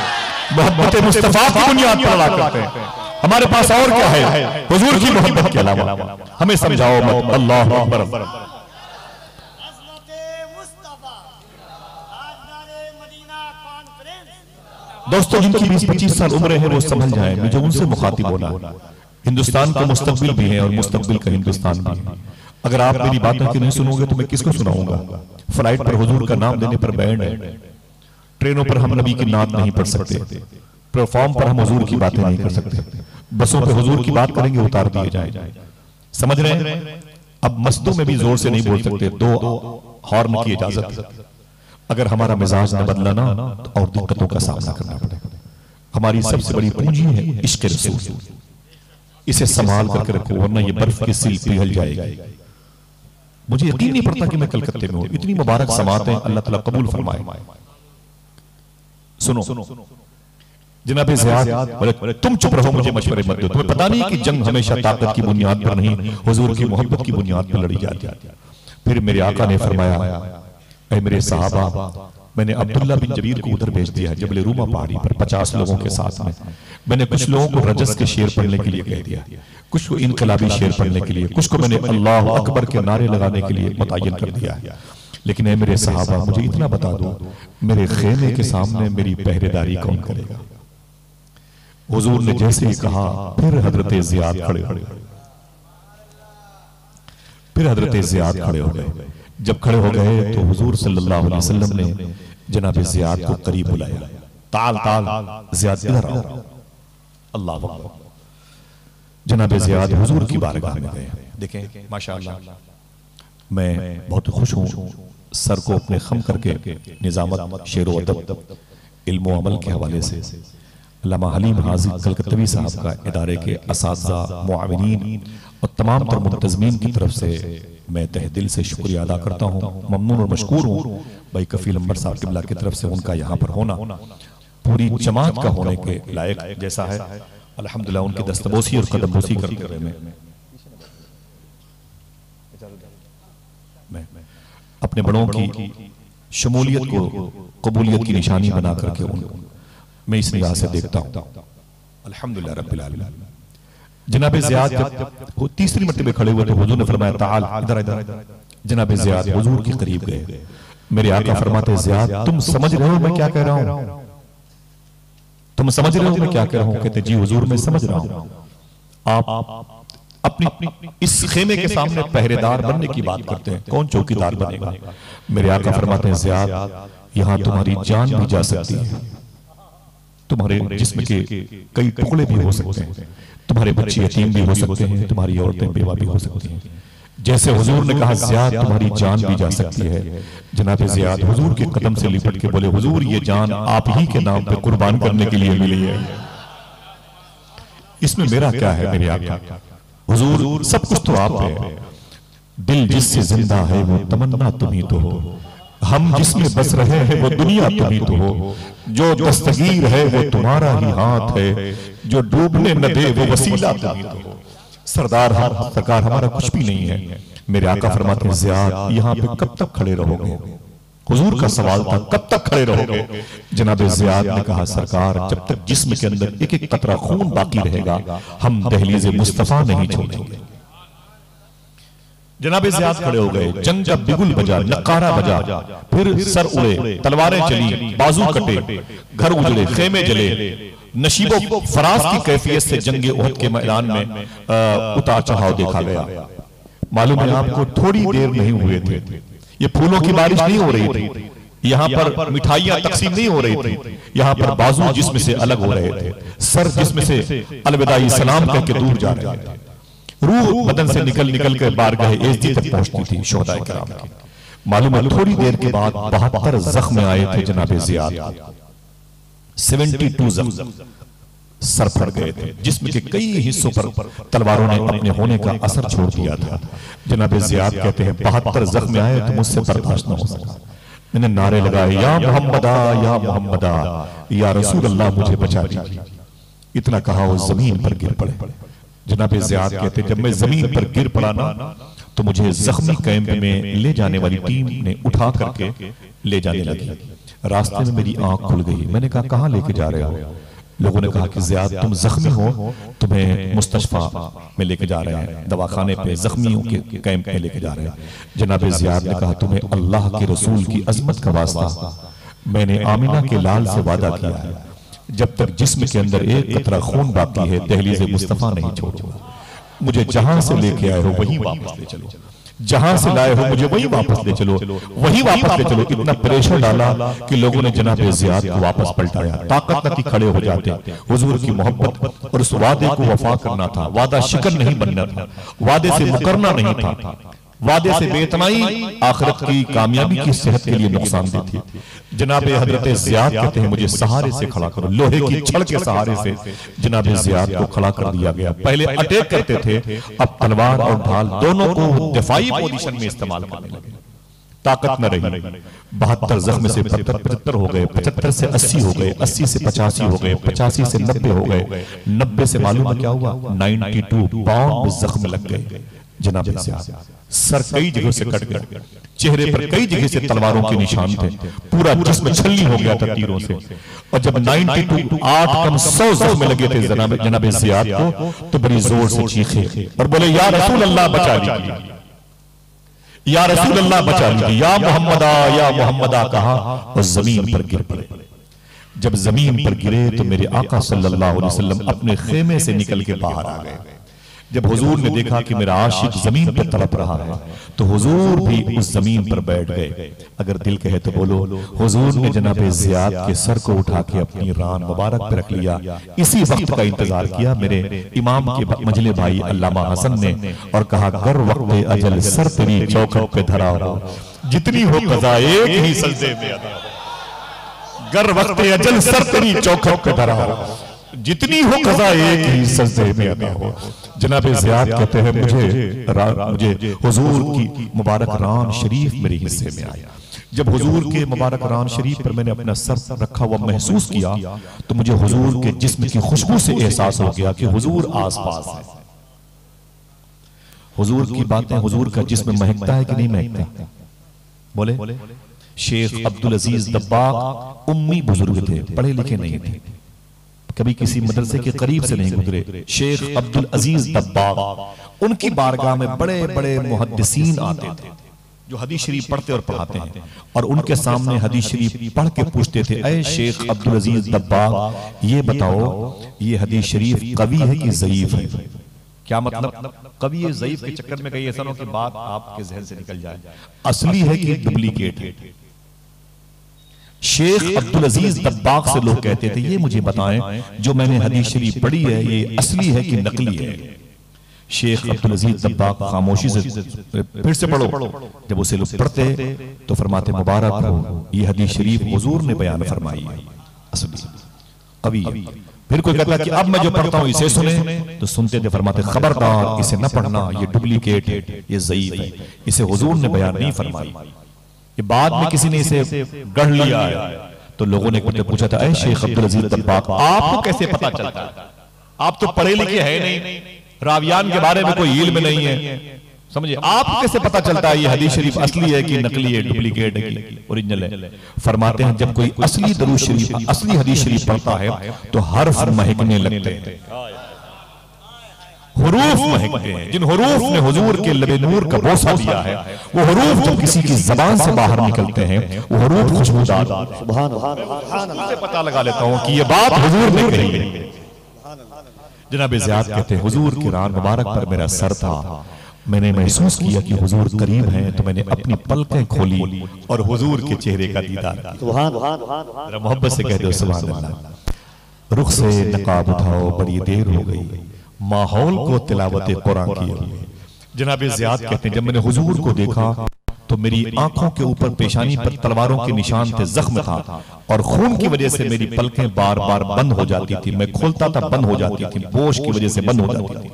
मोहब्बत मुस्तफा की बुनियाद पर लड़ा करते हैं। हमारे पास और क्या है हुजूर की मोहब्बत के अलावा? हमें समझाओ मत। अल्लाह अकबर। दोस्तों जिनकी 20-25 साल उम्र है वो समझ जाए, मुझे उनसे मुखातिब होना है। हिंदुस्तान का मुस्तकबिल भी है और मुस्तकबिल का हिंदुस्तान भी है। अगर आप मेरी बातों की नहीं सुनोगे तो मैं किसको सुनाऊंगा? फ्लाइट पर हुजूर का नाम लेने पर बैंड है, ट्रेनों पर हम नबी की नात नहीं पढ़ सकते, प्लेटफॉर्म पर हम हुजूर की बातें नहीं कर सकते, बसों पे हुजूर की बात करेंगे उतार दिए जाए। समझ रहे हैं? अब मस्जिदों में भी जोर से नहीं बोल सकते, 2 हॉर्न की इजाजत है। अगर हमारा मिजाज न बदला ना तो और दिक्कतों का सामना करना पड़ेगा। हमारी सबसे बड़ी पूंजी है इश्क रसूल, इसे संभाल करके रखो वरना ये बर्फ की सील पिघल जाएगी। मुझे यकीन नहीं पड़ता कि मैं कलकत्ते में हूं। इतनी मुबारक समातें अल्लाह ताला कबूल फरमाए। सुनो जनाब ज़ियाद तुम चुप रहो, मुझे मशवरे मत दो। तुम्हें पता नहीं कि जंग हमेशा ताकत की बुनियाद पर नहीं, हुजूर की मोहब्बत की बुनियाद पर लड़ी जाती है। फिर मेरे आका ने फरमाया ऐ मेरे सहाबा, मैंने अब्दुल्ला बिन जबीर को उधर भेज दिया जबल रूमा पहाड़ी पर 50 लोगों के साथ में। मैंने कुछ लोगों को रजस के शेर पढ़ने के लिए कह दिया, कुछ को इनकलाबी शेर पढ़ने के लिए, कुछ को मैंने अल्लाह अकबर के नारे लगाने के लिए मुतय्यन कर दिया है। लेकिन ऐ मेरे सहाबा, मुझे इतना बता दो, मेरे खेमे के सामने मेरी पहरेदारी कौन करेगा? हुजूर ने जैसे ही कहा फिर हजरत ज़ियाद खड़े हो गए। फिर हजरत ज़ियाद खड़े हो गए। जब खड़े हो गए तो हुजूर सल्लल्लाहु अलैहि वसल्लम ने जनाब ज़ियाद को करीब बुलाया। ताल ताल ज़ियाद इधर आओ। अल्लाह अकबर। जनाब ज़ियाद हुजूर की बारगाह में गए। देखें माशाअल्लाह, मैं बहुत खुश हूँ सर को अपने खम करके निजामत, शेर व अदब, इल्म व अमल के हवाले से अल्लामा हलीम हाजी कलकत्तवी साहब का इदारे के असातिज़ा, मुआविनीन और तमाम तर मुंतज़मीन की तरफ से मैं तहे दिल से शुक्रिया अदा करता हूँ। ममनून और मशकूर हूँ भाई कफील अंबर साहब किबला की तरफ से उनका यहाँ पर होना पूरी जमात का होने के लायक जैसा है। अल्हम्दुलिल्लाह उनकी दस्तबोसी और कदमबोसी करते हुए मैं अपने बड़ों की शमूलियत को कबूलियत की निशानी बना करके मैं इस निगाह से देखता हूँ। अल्हम्दुलिल्लाह रब्बिल आलमीन। जनाब ज़ियाद जब वो तीसरी मर्तबे खड़े हुए तो हुजूर ने फरमाया ताल इधर इधर। जनाब ज़ियाद हुजूर के करीब गए। मेरे आका फरमाते ज़ियाद तुम समझ रहे हो मैं क्या कह रहा हूँ? तुम समझ रहे हो मैं क्या कह रहा हूँ? कहते जी हुजूर मैं समझ रहा हूँ। आप अपनी इस खेमे के सामने पहरेदार बनने की बात करते हैं, कौन चौकीदार बनेगा? मेरे आका फरमाते हैं ज़ियाद यहाँ तुम्हारी जान भी जा सकती है, तुम्हारे जिस्म के कई टुकड़े भी हो सकते हैं, तुम्हारे बच्चे यतीम भी हो सकते हैं, तुम्हारी औरतें बेवा भी हो सकती हैं। जैसे हुजूर ने कहा ज़ियाद तुम्हारी जान भी जा सकती है, जनाब ज़ियाद हुजूर के कदम से लिपट के बोले हुजूर ये जान आप ही के नाम पे कुर्बान करने के लिए मिली है, इसमें मेरा क्या है? मेरे आका हुजूर सब कुछ तो आप है, दिल जिससे जिंदा है वो तमन्ना तुम ही तो हो, हम जिसमें बस रहे हैं वो दुनिया तुम ही तो हो, जो दस्तगीर है वो तुम्हारा ही हाथ है, जो डूबने न दे वो वसीला तुम ही तो हो। सरदार सरकार हमारा कुछ भी नहीं है। मेरे आका फरमाते हैं ज़ियाद यहाँ पे कब तक खड़े रहोगे? हुजूर का सवाल था कब तक खड़े रहोगे? जनाब ज़ियाद ने कहा सरकार जब तक जिस्म के अंदर एक एक कतरा खून बाकी रहेगा हम दहलीज़ मुस्तफा नहीं छोड़ेंगे। जनाब ज़ियाद खड़े हो गए। जंग का बिगुल बजा, नकारा बजा, फिर सर उड़े, तलवारें चली, बाजू कटे, घर उजड़े, खेमे जले, नशीबो फराज की कैफियत से जंगे उहद के मैदान में उतार चढ़ाव देखा गया। मालूम है आपको थोड़ी देर नहीं हुए थे, ये फूलों की बारिश नहीं हो रही थी, यहाँ पर मिठाइयां तकसीम नहीं हो रही थी, यहाँ पर बाजू जिस्म से अलग हो रहे थे, सर जिस्म से अलविदाई सलाम करके दूर जा रहे थे। रूह बदन से निकल निकल कर बारगाह एज़दी तक पहुंचती थी शुहदाए किराम की। मालूम है थोड़ी देर के बाद 72 जख्म आए थे जनाब ज़ियाद को। 72 जख्म सर फट गए थे, जिस्म के कई हिस्सों पर तलवारों ने अपने होने का असर छोड़ दिया था। जनाब ज़ियाद कहते हैं 72 जख्म आए तो मुझसे बर्दाश्त न हो सका। मैंने नारे लगाए, या मोहम्मदा या मोहम्मदा, या रसूल अल्लाह मुझे बचा लीजिए। इतना कहा वो जमीन पर गिर पड़े। जनाब ज़ियाद कहते जब मैं जमीन पर गिर पड़ा ना तो मुझे जख्मी कैंप में ले जाने वाली टीम ने उठा करके ले जाने लगी। रास्ते में मेरी आंख खुल गई। मैंने कहा कहाँ लेके जा रहे हो? लोगों ने कहा कि ज़ियाद तुम जख्मी हो, तुम्हें मुस्तशफा में लेके जा रहे हैं, दवाखाने पे जख्मियों के कैंप में लेके जा रहे हैं। जनाब ज़ियाद ने कहा तुम्हें अल्लाह के रसूल की अजमत का वास्ता, मैंने आमिना के लाल से वादा किया है जब तक जिस्म के अंदर एक कतरा खून बाकी है दहलीज़े मुस्तफा नहीं छोड़ूंगा। मुझे जहां से लेके आए हो वहीं वापस ले चलो, जहां से लाए हो मुझे वहीं वापस ले चलो, वहीं वापस ले चलो। इतना प्रेशर डाला कि लोगों ने जनाब ज़ियाद को वापस पलटाया। ताकत न थी खड़े हो जाते। हुजूर की मोहब्बत और उस वादे को वफा करना था, वादा शिकन नहीं बनना था, वादे से मुकरना नहीं था। वादे से बेतनाई आखिरत की कामयाबी की सेहत के लिए नुकसानदेह थी। जनाब हजरत ज़ियाद कहते हैं मुझे सहारे से खड़ा करो। लोहे की छड़ के सहारे से जनाब ज़ियाद को खड़ा कर दिया गया। पहले अटैक करते थे, अब तलवार और ढाल दोनों को दिफाई पोजीशन में इस्तेमाल करने लगे। ताकत न रही। 72 जख्म से 75 हो गए, 75 से 80 हो गए, 80 से 85 हो गए, 85 से 90 हो गए, 90 से मालूम है क्या हुआ? 92 बाउंड जख्म लग गए जनाब ज़ियाद। सर कई जगह से कट गया, चेहरे पर कई जगह से तलवारों के निशान थे, पूरा जिस्म छलनी हो गया था तीरों से। और जब 92 8 कम 100 जख्म लगे थे जनाब ज़ियाद को तो बड़ी जोर से चीखे और बोले या रसूल अल्लाह बचा लीजिए, या रसूल अल्लाह बचा लीजिए, या मोहम्मदा कहा और जमीन पर गिर पड़े। जब जमीन पर गिरे तो मेरे आका सल्लल्लाहु अलैहि वसल्लम अपने खेमे से निकल के बाहर आ गए। जब हुजूर ने देखा कि मेरा आशिक जमीन पर तड़प रहा है तो हुजूर भी उस जमीन पर बैठ गए। अगर दिल कहे तो बोलो, हुजूर ने जनाब ज़ियाद के सर को उठा के अपनी रान मुबारक पे रख लिया। इसी वक्त का इंतजार किया मेरे इमाम के मजले भाई अल्लामा हसन ने और कहा गर वक्त अजल सर तेरी चौखट पे धरा हो, जितनी हो कज़ा एक ही सजदे में अदा हो। गर वक्त अजल सर तेरी चौखट पे धरा हो, जितनी हो कज़ा एक ही सजदे में अदा हो। जनाब ज़ियाद कहते हैं मुझे हुजूर की मुबारक रान शरीफ मेरे हिस्से में आया। जब हुजूर के मुबारक रान शरीफ पर मैंने अपना सर रखा हुआ महसूस किया तो मुझे हुजूर के जिस्म की खुशबू से एहसास हो गया कि हुजूर आसपास है। हुजूर की बातें, हुजूर का जिस्म महकता है कि नहीं महकता? बोले शेख अब्दुल अजीज दब्बाग उम्मी बुजुर्ग थे, पढ़े लिखे नहीं थे, कभी किसी मदरसे के करीब से नहीं गुजरे। शेख अब्दुल अजीज दब्बाग, उनकी बारगाह में बड़े बड़े मुहद्दिसीन आते थे जो हदीस शरीफ पढ़ते और पढ़ाते हैं और उनके सामने हदीस शरीफ पढ़ के पूछते थे, ऐ शेख अब्दुल अजीज दब्बाग ये बताओ ये हदीस शरीफ कवी है कि ज़ईफ है? क्या मतलब? कभी ये ज़ईफ के चक्कर में कहीं ऐसा ना हो कि बात आपके ज़हन से निकल जाए, असली है कि डुप्लीकेट है? शेख अब्दुल अजीज दब्बाग से लोग कहते थे ये मुझे बताएं जो मैंने हदीस शरीफ पढ़ी है ये असली है कि नकली है? शेख अब्दुल अजीज दब्बाग खामोशी से फिर से पढ़ो। जब उसे लोग पढ़ते तो फरमाते मुबारक हो ये हदीस शरीफ हुजूर ने बयान फरमाई है, असली कवि। फिर कोई कहता कि अब मैं जो पढ़ता हूं इसे सुने, तो सुनते थे फरमाते खबरदार इसे न पढ़ना, ये डुप्लीकेट है, ये ज़ईफ है, इसे हुजूर ने बयान नहीं फरमाई। ये बाद में किसी ने इसे गढ़ लिया है। तो लोगों ने पूछा था, ऐ शेख अब्दुल अजीज दब्बाग आपको कैसे पता चलता है? आप तो पढ़े लिखे हैं नहीं, रावियान के बारे में कोई इल्म नहीं है, समझिए, आपको कैसे पता चलता है ये हदीस शरीफ असली है कि नकली है, डुप्लीकेट है कि ओरिजिनल है? फरमाते हैं जब कोई असली दरूद शरीफ, असली हदीस शरीफ पढ़ता है तो हर्फ महकने लगते हैं, हुरूफ महकते हैं। जिन हुरूफ ने हुजूर के लबे नूर का बोसा दिया है वो हुरूफ जब किसी की जबान से बाहर निकलते हैं वो हुरूफ खुशबूदार। सुभान अल्लाह, से पता लगा लेता हूं कि ये बात हुजूर ने कही है। जनाब ज़ियाद कहते हैं हुजूर की रान मुबारक पर मेरा सर था, मैंने महसूस किया कि हुजूर करीब हैं तो मैंने अपनी पलकें खोली और हुजूर के चेहरे का दीदार किया। सुभान अल्लाह, मोहब्बत से कह दो सुभान अल्लाह। रुख से नकाब उठाओ बड़ी देर हो गई, माहौल को तिलावत कुरान की। जनाब ज़ियाद कहते हैं जब मैंने हुजूर को देखा तो मेरी आंखों के ऊपर पेशानी पर तलवारों के निशान थे, जख्म था और खून की वजह से मेरी पलकें बार बार बंद हो जाती थी। मैं खोलता था बंद हो जाती थी, बोझ की वजह से बंद हो जाती थी।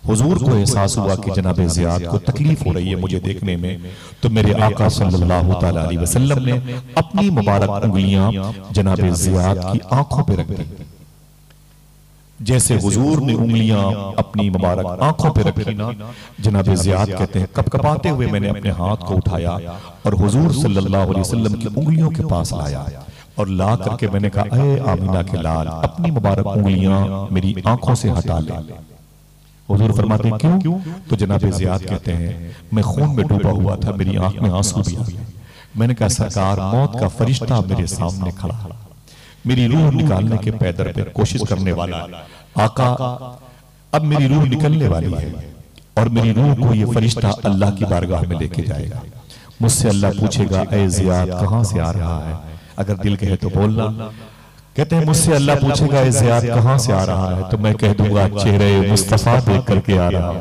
हुजूर को एहसास हुआ कि जनाब ज़ियाद को तकलीफ हो रही है मुझे देखने में, तो मेरे आका सल्लल्लाहु तआला अलैहि वसल्लम ने अपनी मुबारक उंगलियां जनाब ज़ियाद की आंखों पर रख दी। जैसे हुजूर ने उंगलियां अपनी मुबारक आंखों पे रखी ना, जनाब ज़ियाद कहते हैं कपकपाते हुए मैंने अपने हाथ को उठाया और हुजूर सल्लल्लाहु अलैहि वसल्लम की उंगलियों के पास लाया और ला करके मैंने कहा, ऐ आमिना के लाल, अपनी मुबारक उंगलियां मेरी आंखों से हटा ले। हुजूर फरमाते हैं क्यों? तो जनाब ज़ियाद कहते हैं मैं खून में डूबा हुआ था, मेरी आंख में आंसू भी आ गए। मैंने कहा सरकार, मौत का फरिश्ता मेरे सामने खड़ा, मेरी रूह निकालने के पैदर पे कोशिश करने वाला आका, अब मेरी रूह निकलने वाली है और मेरी रूह को ये फरिश्ता अल्लाह की बारगाह में लेके जाएगा। मुझसे अल्लाह पूछेगा, ऐ ज़ियाद कहां से आ रहा है? अगर दिल कहे तो बोलना। कहते हैं मुझसे अल्लाह पूछेगा, ऐ ज़ियाद कहां से आ रहा है? तो मैं कह दूंगा चेहरे मुस्तफा देख करके आ रहा हूं,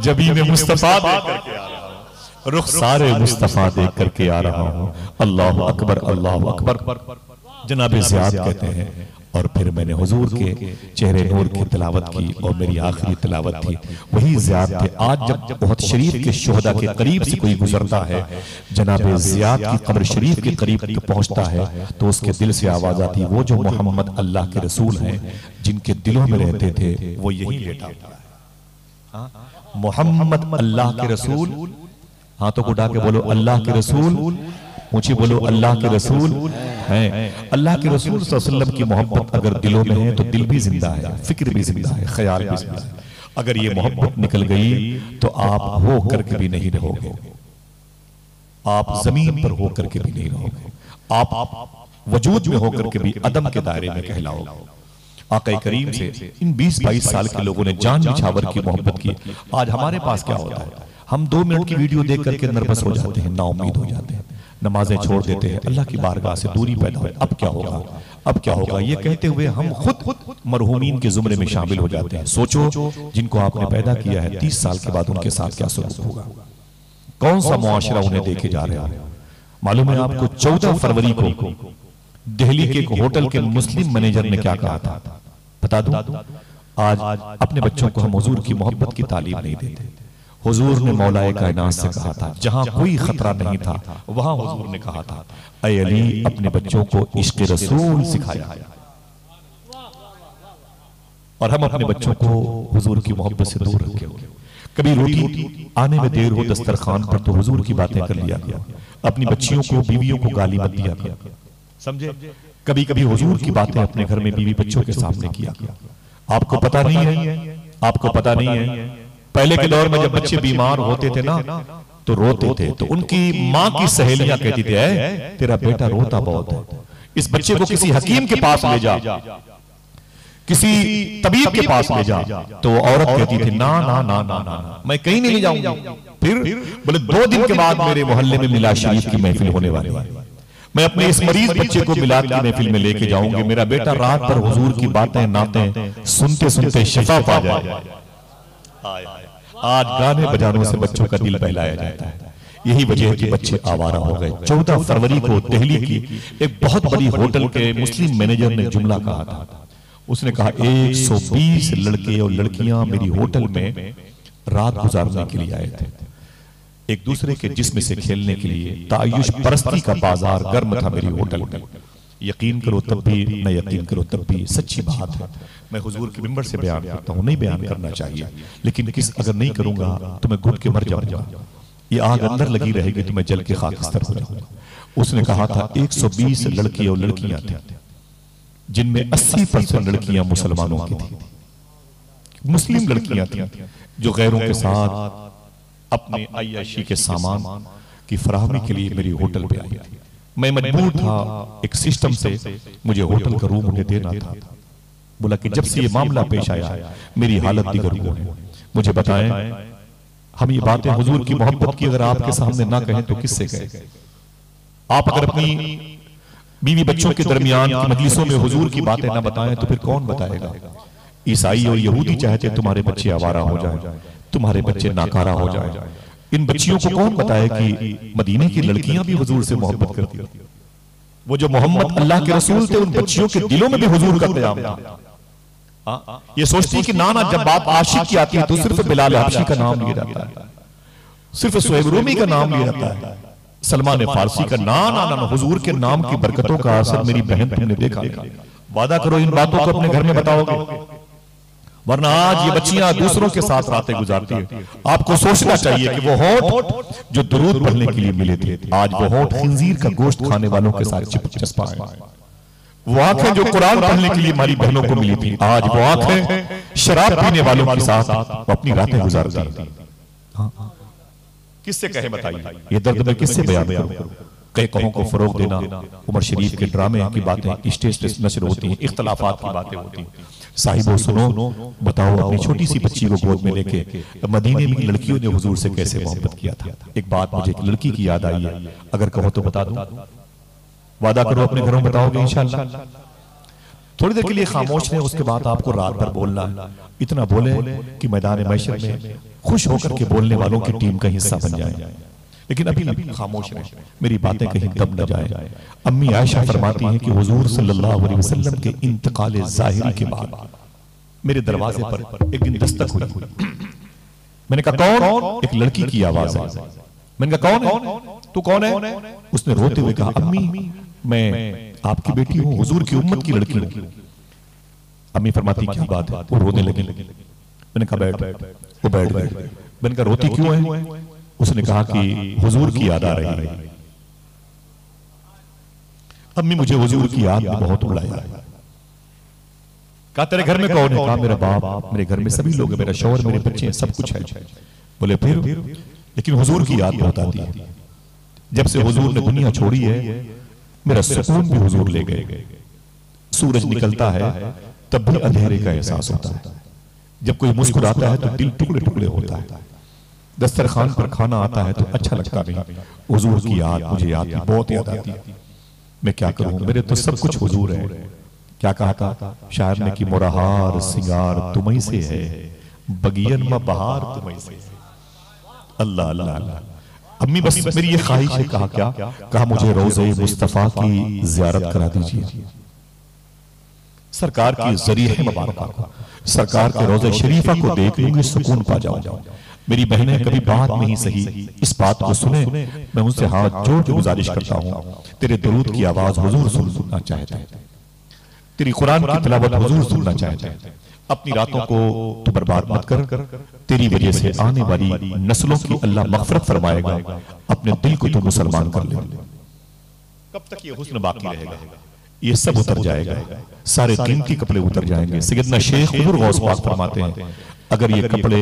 जबीन मुस्तफा देख करके आ रहा हूं, रुख सारे मुस्तफा देख करके आ रहा हूं। अल्लाह अकबर, अल्लाह अकबर। जनाब ज़ियाद कहते हैं और फिर मैंने हुजूर के चेहरे नूर की तिलावत की और मेरी आखिरी तिलावत थी वही ज़ियाद थे। आज जब बहुत शरीफ के शुहदा के करीब से कोई गुजरता है, जनाब ज़ियाद की कब्र शरीफ के करीब पहुंचता है तो उसके दिल से आवाज आती है, वो जो मोहम्मद अल्लाह के रसूल हैं जिनके दिलों में रहते थे वो यही लेटा हुआ है। मोहम्मद अल्लाह के रसूल, हाथों को उठा के बोलो अल्लाह के रसूल, ऊंची बोलो अल्लाह के रसूल हैं। अल्लाह के रसूल सल्लल्लाहु अलैहि वसल्लम की मोहब्बत अगर दिलों में है तो दिल भी जिंदा है, फिक्र भी जिंदा है, ख्याल भी जिंदा है। अगर ये मोहब्बत निकल गई तो आप हो करके भी नहीं रहोगे, आप जमीन पर हो करके भी नहीं रहोगे, आप वजूद में होकर के भी अदम के दायरे में कहलाओगे। आका करीम से इन 20-22 साल के लोगों ने जान निछावर की मोहब्बत की। आज हमारे पास क्या होता है, हम 2 मिनट की वीडियो देख करके नर्वस हो जाते हैं, नाउम्मीद हो जाते हैं, नमाजें छोड़ देते हैं, अल्लाह की बारगाह से दूरी पैदा हो, अब क्या होगा, अब क्या होगा, ये कहते हुए हम खुद मरहूमीन के जुमरे में शामिल हो जाते हैं। सोचो जिनको आपने पैदा किया है 30 साल के बाद उनके साथ क्या सलूक होगा, कौन सा मुआशरा उन्हें देखे जा रहा है। मालूम है आपको 14 फरवरी को दिल्ली के एक होटल के मुस्लिम मैनेजर ने क्या कहा था, बता दूं? आज अपने बच्चों को हम हुजूर की मोहब्बत की तालीम नहीं देते। हुजूर ने मौलाए कायनात से कहा था, जहां कोई खतरा नहीं था वहां हुजूर ने कहा था, ऐ अली अपने बच्चों को इश्क रसूल सिखाया। और हम अपने बच्चों को हुजूर की मोहब्बत से दूर रखे हुए, कभी रोटी आने में देर हो दस्तरखान पर तो हुजूर की बातें कर लिया गया, अपनी बच्चियों को बीवियों को गाली मत दिया गया, समझे। कभी कभी हुजूर की बातें अपने घर में बीवी बच्चों के सामने किया गया। आपको पता नहीं है, आपको पता नहीं है, पहले के दौर में जब बच्चे बीमार होते थे ना तो रोते थे, तो उनकी माँ की सहेलियां कहती थी, तेरा बेटा रोता बहुत है, इस बच्चे को किसी हकीम के पास ले जा, किसी तबीब के पास ले जा। तो औरत कहती थी, ना ना ना ना ना, मैं कहीं नहीं ले जाऊंगी। फिर बोले 2 दिन के बाद मेरे मोहल्ले में मिलाद शरीफ की महफिल होने वाली है, मैं अपने इस मरीज बच्चे को मिलाद की महफिल में लेके जाऊंगी, मेरा बेटा रात भर हुजूर की बातें नातें सुनते सुनते शिफा पा जाए। आज गाने बजानों से बच्चों का दिल बहलाया जाता है, यही वजह है कि बच्चे आवारा हो गए। 14 फरवरी को दिल्ली की एक बहुत बड़ी होटल के मुस्लिम मैनेजर ने जुमला कहा था, उसने कहा 120 लड़के और लड़कियां मेरी होटल में रात गुजारने के लिए आए थे, एक दूसरे के जिस्म से खेलने के लिए, तायुश परस्ती का बाजार गर्म था मेरी होटल में। यकीन करो तब भी, न यकीन करो तब भी, सच्ची बात है। मैं हुजूर के मिंबर से बयान करता हूँ, नहीं बयान करना चाहिए, लेकिन अगर नहीं करूंगा तो मैं घुट के मर जाऊंगा, ये आग अंदर लगी रहेगी तो मैं जल के खाकस्तर हो जाऊंगा। उसने कहा था 120 लड़के और लड़कियां थी, जिनमें 80% लड़कियां मुसलमानों की थी, मुस्लिम लड़कियां थी जो गैरों के साथ अपने अय्याशी के सामान की फराहमी के लिए मेरी होटल पे आई थी। मैं मजबूर था, एक सिस्टम से मुझे होटल का रूम उन्हें देना था। बोला कि जब से ये मामला पेश आया मेरी हालत दिगर हुई है, मुझे बताएं हम ये बातें हुजूर की मोहब्बत की अगर आपके सामने ना कहें तो किससे कहें? आप अगर अपनी बीवी बच्चों के दरमियान की मजलिसों में हुजूर की बातें ना बताएं तो फिर कौन बताएगा? ईसाई और यहूदी चाहते तुम्हारे बच्चे आवारा हो जाए, तुम्हारे बच्चे नाकारा हो जाए। इन बच्चियों को कौन बताए कि मदीने की लड़कियां भी हुजूर से मोहब्बत करती हैं। वो जो मोहम्मद अल्लाह के रसूल थे, उन बच्चियों के दिलों में भी हुजूर का क़याम था। ये सोचती कि ना जब बात आशिक की आती है तो सिर्फ बिलाल हबशी का नाम लिया जाता है, सिर्फ सुहैब रूमी का नाम लिया जाता है, सलमान फारसी का ना ना ना हुजूर के नाम की बरकतों का असर मेरी बहन तुमने देखा। वादा करो इन बातों को अपने घर में बताओगे, वरना आज ये बच्चियां दूसरों के साथ रातें गुजारती है। आपको सोचना चाहिए कि वो होंठ जो दुरूद पढ़ने के लिए मिले थे, आज वो होंठ खिंजीर का गोश्त खाने वालों के साथ चस्पा है। वो आंखें जो कुरान पढ़ने के लिए हमारी बहनों को मिली थी, आज वो आंखें शराब पीने वालों के साथ अपनी रातें गुजारती हैं। किससे कहे बताइए, ये दर्द में किससे बयान करूं। कई कहों को फरोग देना, उमर शरीफ के ड्रामे की बातें स्टेज पे नशर होती हैं, इख्तलाफात की बातें होती हैं। साहिबो सुनो, बताओ अपनी छोटी सी बच्ची को गोद में लेके मदीने में लड़कियों ने हुजूर से कैसे मोहब्बत किया था। एक बात मुझे एक लड़की की याद आई है, अगर कहो तो बता दूं। वादा करो अपने घरों में बताओगे इंशाअल्लाह। थोड़ी देर के लिए खामोश रहे, उसके बाद आपको रात भर बोलना है। इतना बोले कि मैदान महशर में खुश होकर के बोलने वालों की टीम का हिस्सा बन जाए। लेकिन अभी खामोश रहे, मेरी बातें कहीं दब न जाए। अम्मी आयशा फरमाती हैं कि हुजूर सल्लल्लाहु अलैहि वसल्लम के इंतकाल ज़ाहिरी के बाद मेरे दरवाजे पर एक दिन दस्तक हुई। मैंने कहा कौन? एक लड़की की आवाज है। मैंने कहा कौन है? तू कौन है? उसने रोते हुए कहा अम्मी मैं आपकी बेटी हूँ, हुजूर की उम्मत की लड़की हूँ। अम्मी फरमाती क्या बात है? वो रोने लगी। मैंने कहा बैठ। वो बैठ गए। मैंने कहा रोती क्यों है? उसने कहा कि हुजूर की याद आ रही है। अम्मी मुझे हुजूर की याद में बहुत रुलाया। कहा तेरे घर में कौन है? कहा मेरा बाप, मेरे घर में सभी लोग हैं, मेरा शौहर, मेरे बच्चे, सब कुछ है। बोले फिर? लेकिन हुजूर की याद बहुत आती है। जब से हुजूर ने दुनिया छोड़ी है मेरा सुकून भी हुजूर ले गए। सूरज निकलता है तब भी अंधेरे का एहसास होता है। जब कोई मुस्कुराता है तो दिल टुकड़े टुकड़े होता है। दस्तरखान पर खाना आता है तो अच्छा लगता नहीं। हुजूर की याद मुझे आती, बहुत याद आती है। मैं क्या करूं, मेरे तो सब कुछ हुजूर है। क्या कहा था शायर ने कि मोरहार सिंगार तुम्हीं से है, बगियन में बहार तुम्हीं से। अल्लाह अल्लाह अल्लाह। अम्मी बस मेरी ये ख्वाहिश है। कहा क्या? कहा मुझे रोज़े मुस्तफा की जियारत करा दीजिए। सरकार की ज़रिए मुबारक को, सरकार के रोज़े शरीफा को देख लूंगी, सुकून पा जाऊं। मेरी बहनें कभी बात नहीं सही, इस बात को सुने। मैं उनसे हाथ जोड़ के गुजारिश करता हूँ, तेरे दुरूद की आवाज हुजूर सुनना चाहते हैं, तेरी कुरान की तिलावत हुजूर सुनना चाहते हैं। अपनी रातों को तू बर्बाद मत कर, तेरी वजह से आने वाली नस्लों की अल्लाह मग़फ़िरत फरमाएगा। अपने दिल को तू मुसलमान कर ले। कब तक ये हुस्न बाकी रहेगा? ये सब उतर जाएगा, सारे कीमती कपड़े उतर जाएंगे। सैयदना शेख हुजूर गौस पाक फरमाते हैं अगर ये कपड़े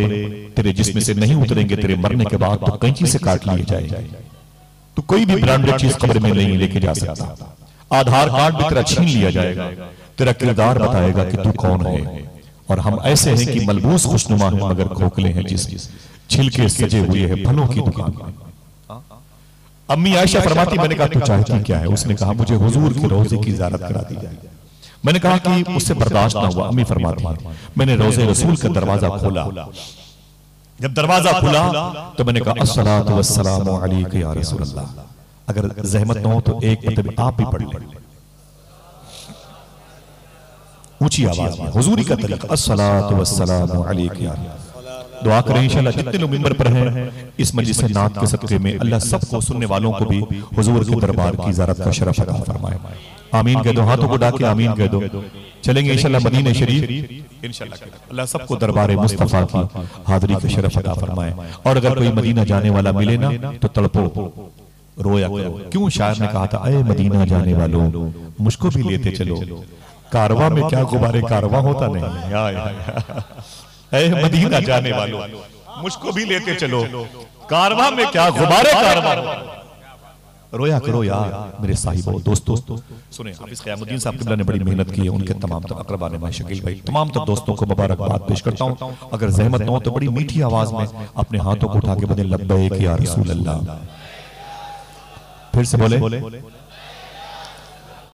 तेरे जिस्म से नहीं उतरेंगे तेरे मरने के बाद तो कैंची से काट लिए जाएंगे। तो कोई भी ब्रांडेड चीज कब्र में नहीं लेके जा सकता। आधार कार्ड भी तेरा छीन लिया जाएगा, तेरा किरदार बताएगा कि तू कौन है। और हम ऐसे हैं कि मलबूस खुशनुमा हैं मगर खोखले हैं जिसम, छिलके सजे हुए हैं फलों की दुकान। अम्मी आयशा फरमाती मैंने कहा तू चाहती क्या है? उसने कहा मुझे हुजूर के रोजे की ज़ियारत करा दी जाए। मैंने कहा कि उससे बर्दाश्त ना हुआ। अम्मी फरमाती है मैंने रोजे रसूल का दरवाजा खोला। जब दरवाजा खुला तो मैंने कहा अस्सलातु वस्सलामु अलैका या रसूल अल्लाह। अगर ज़हमत न हो तो एक मतलब आप भी पढ़ लें ऊंची आवाज में, हुजूरी का तरीका अस्सलातु वस्सलामु अलैका या। दुआ करें इंशाअल्लाह जितने लोग मिंबर पर हैं इस मजलिस नात के सदक़े में अल्लाह सबको, सुनने वालों को भी हुजूर के दरबार की ज़ियारत का शरफ अता फरमाए। आमीन कह दो, हाथों को डाके आमीन कह दो। चलेंगे इंशाअल्लाह मदीने शरीफ इंशाअल्लाह। अल्लाह सबको दरबार मुस्तफा की हाज़री का शरफ अता फरमाए। और अगर कोई मदीना जाने वाला मिले ना तो तड़पो, रोया करो। क्यों शायर ने कहा था अय मदीना जाने वालों मुझको भी लेते चलो। कारवा में क्या गुबारे कारवा होता नहीं। ऐ मदीना जाने वालों मुझको भी लेते चलो, कारवा में क्या गुबारे कारवा। रोया करो यार मेरे साहिबों दोस्तों। सुने हाफिज क़यामुद्दीन साहब किबला ने बड़ी मेहनत की है, उनके तमाम तर अक़रबा ने, मैं शकील भाई तमाम तर दोस्तों को मुबारकबाद पेश करता हूँ। अगर ज़हमत न हो तो बड़ी मीठी आवाज में अपने हाथों को उठा के बोले लब्बैक या रसूल अल्लाह। फिर से बोले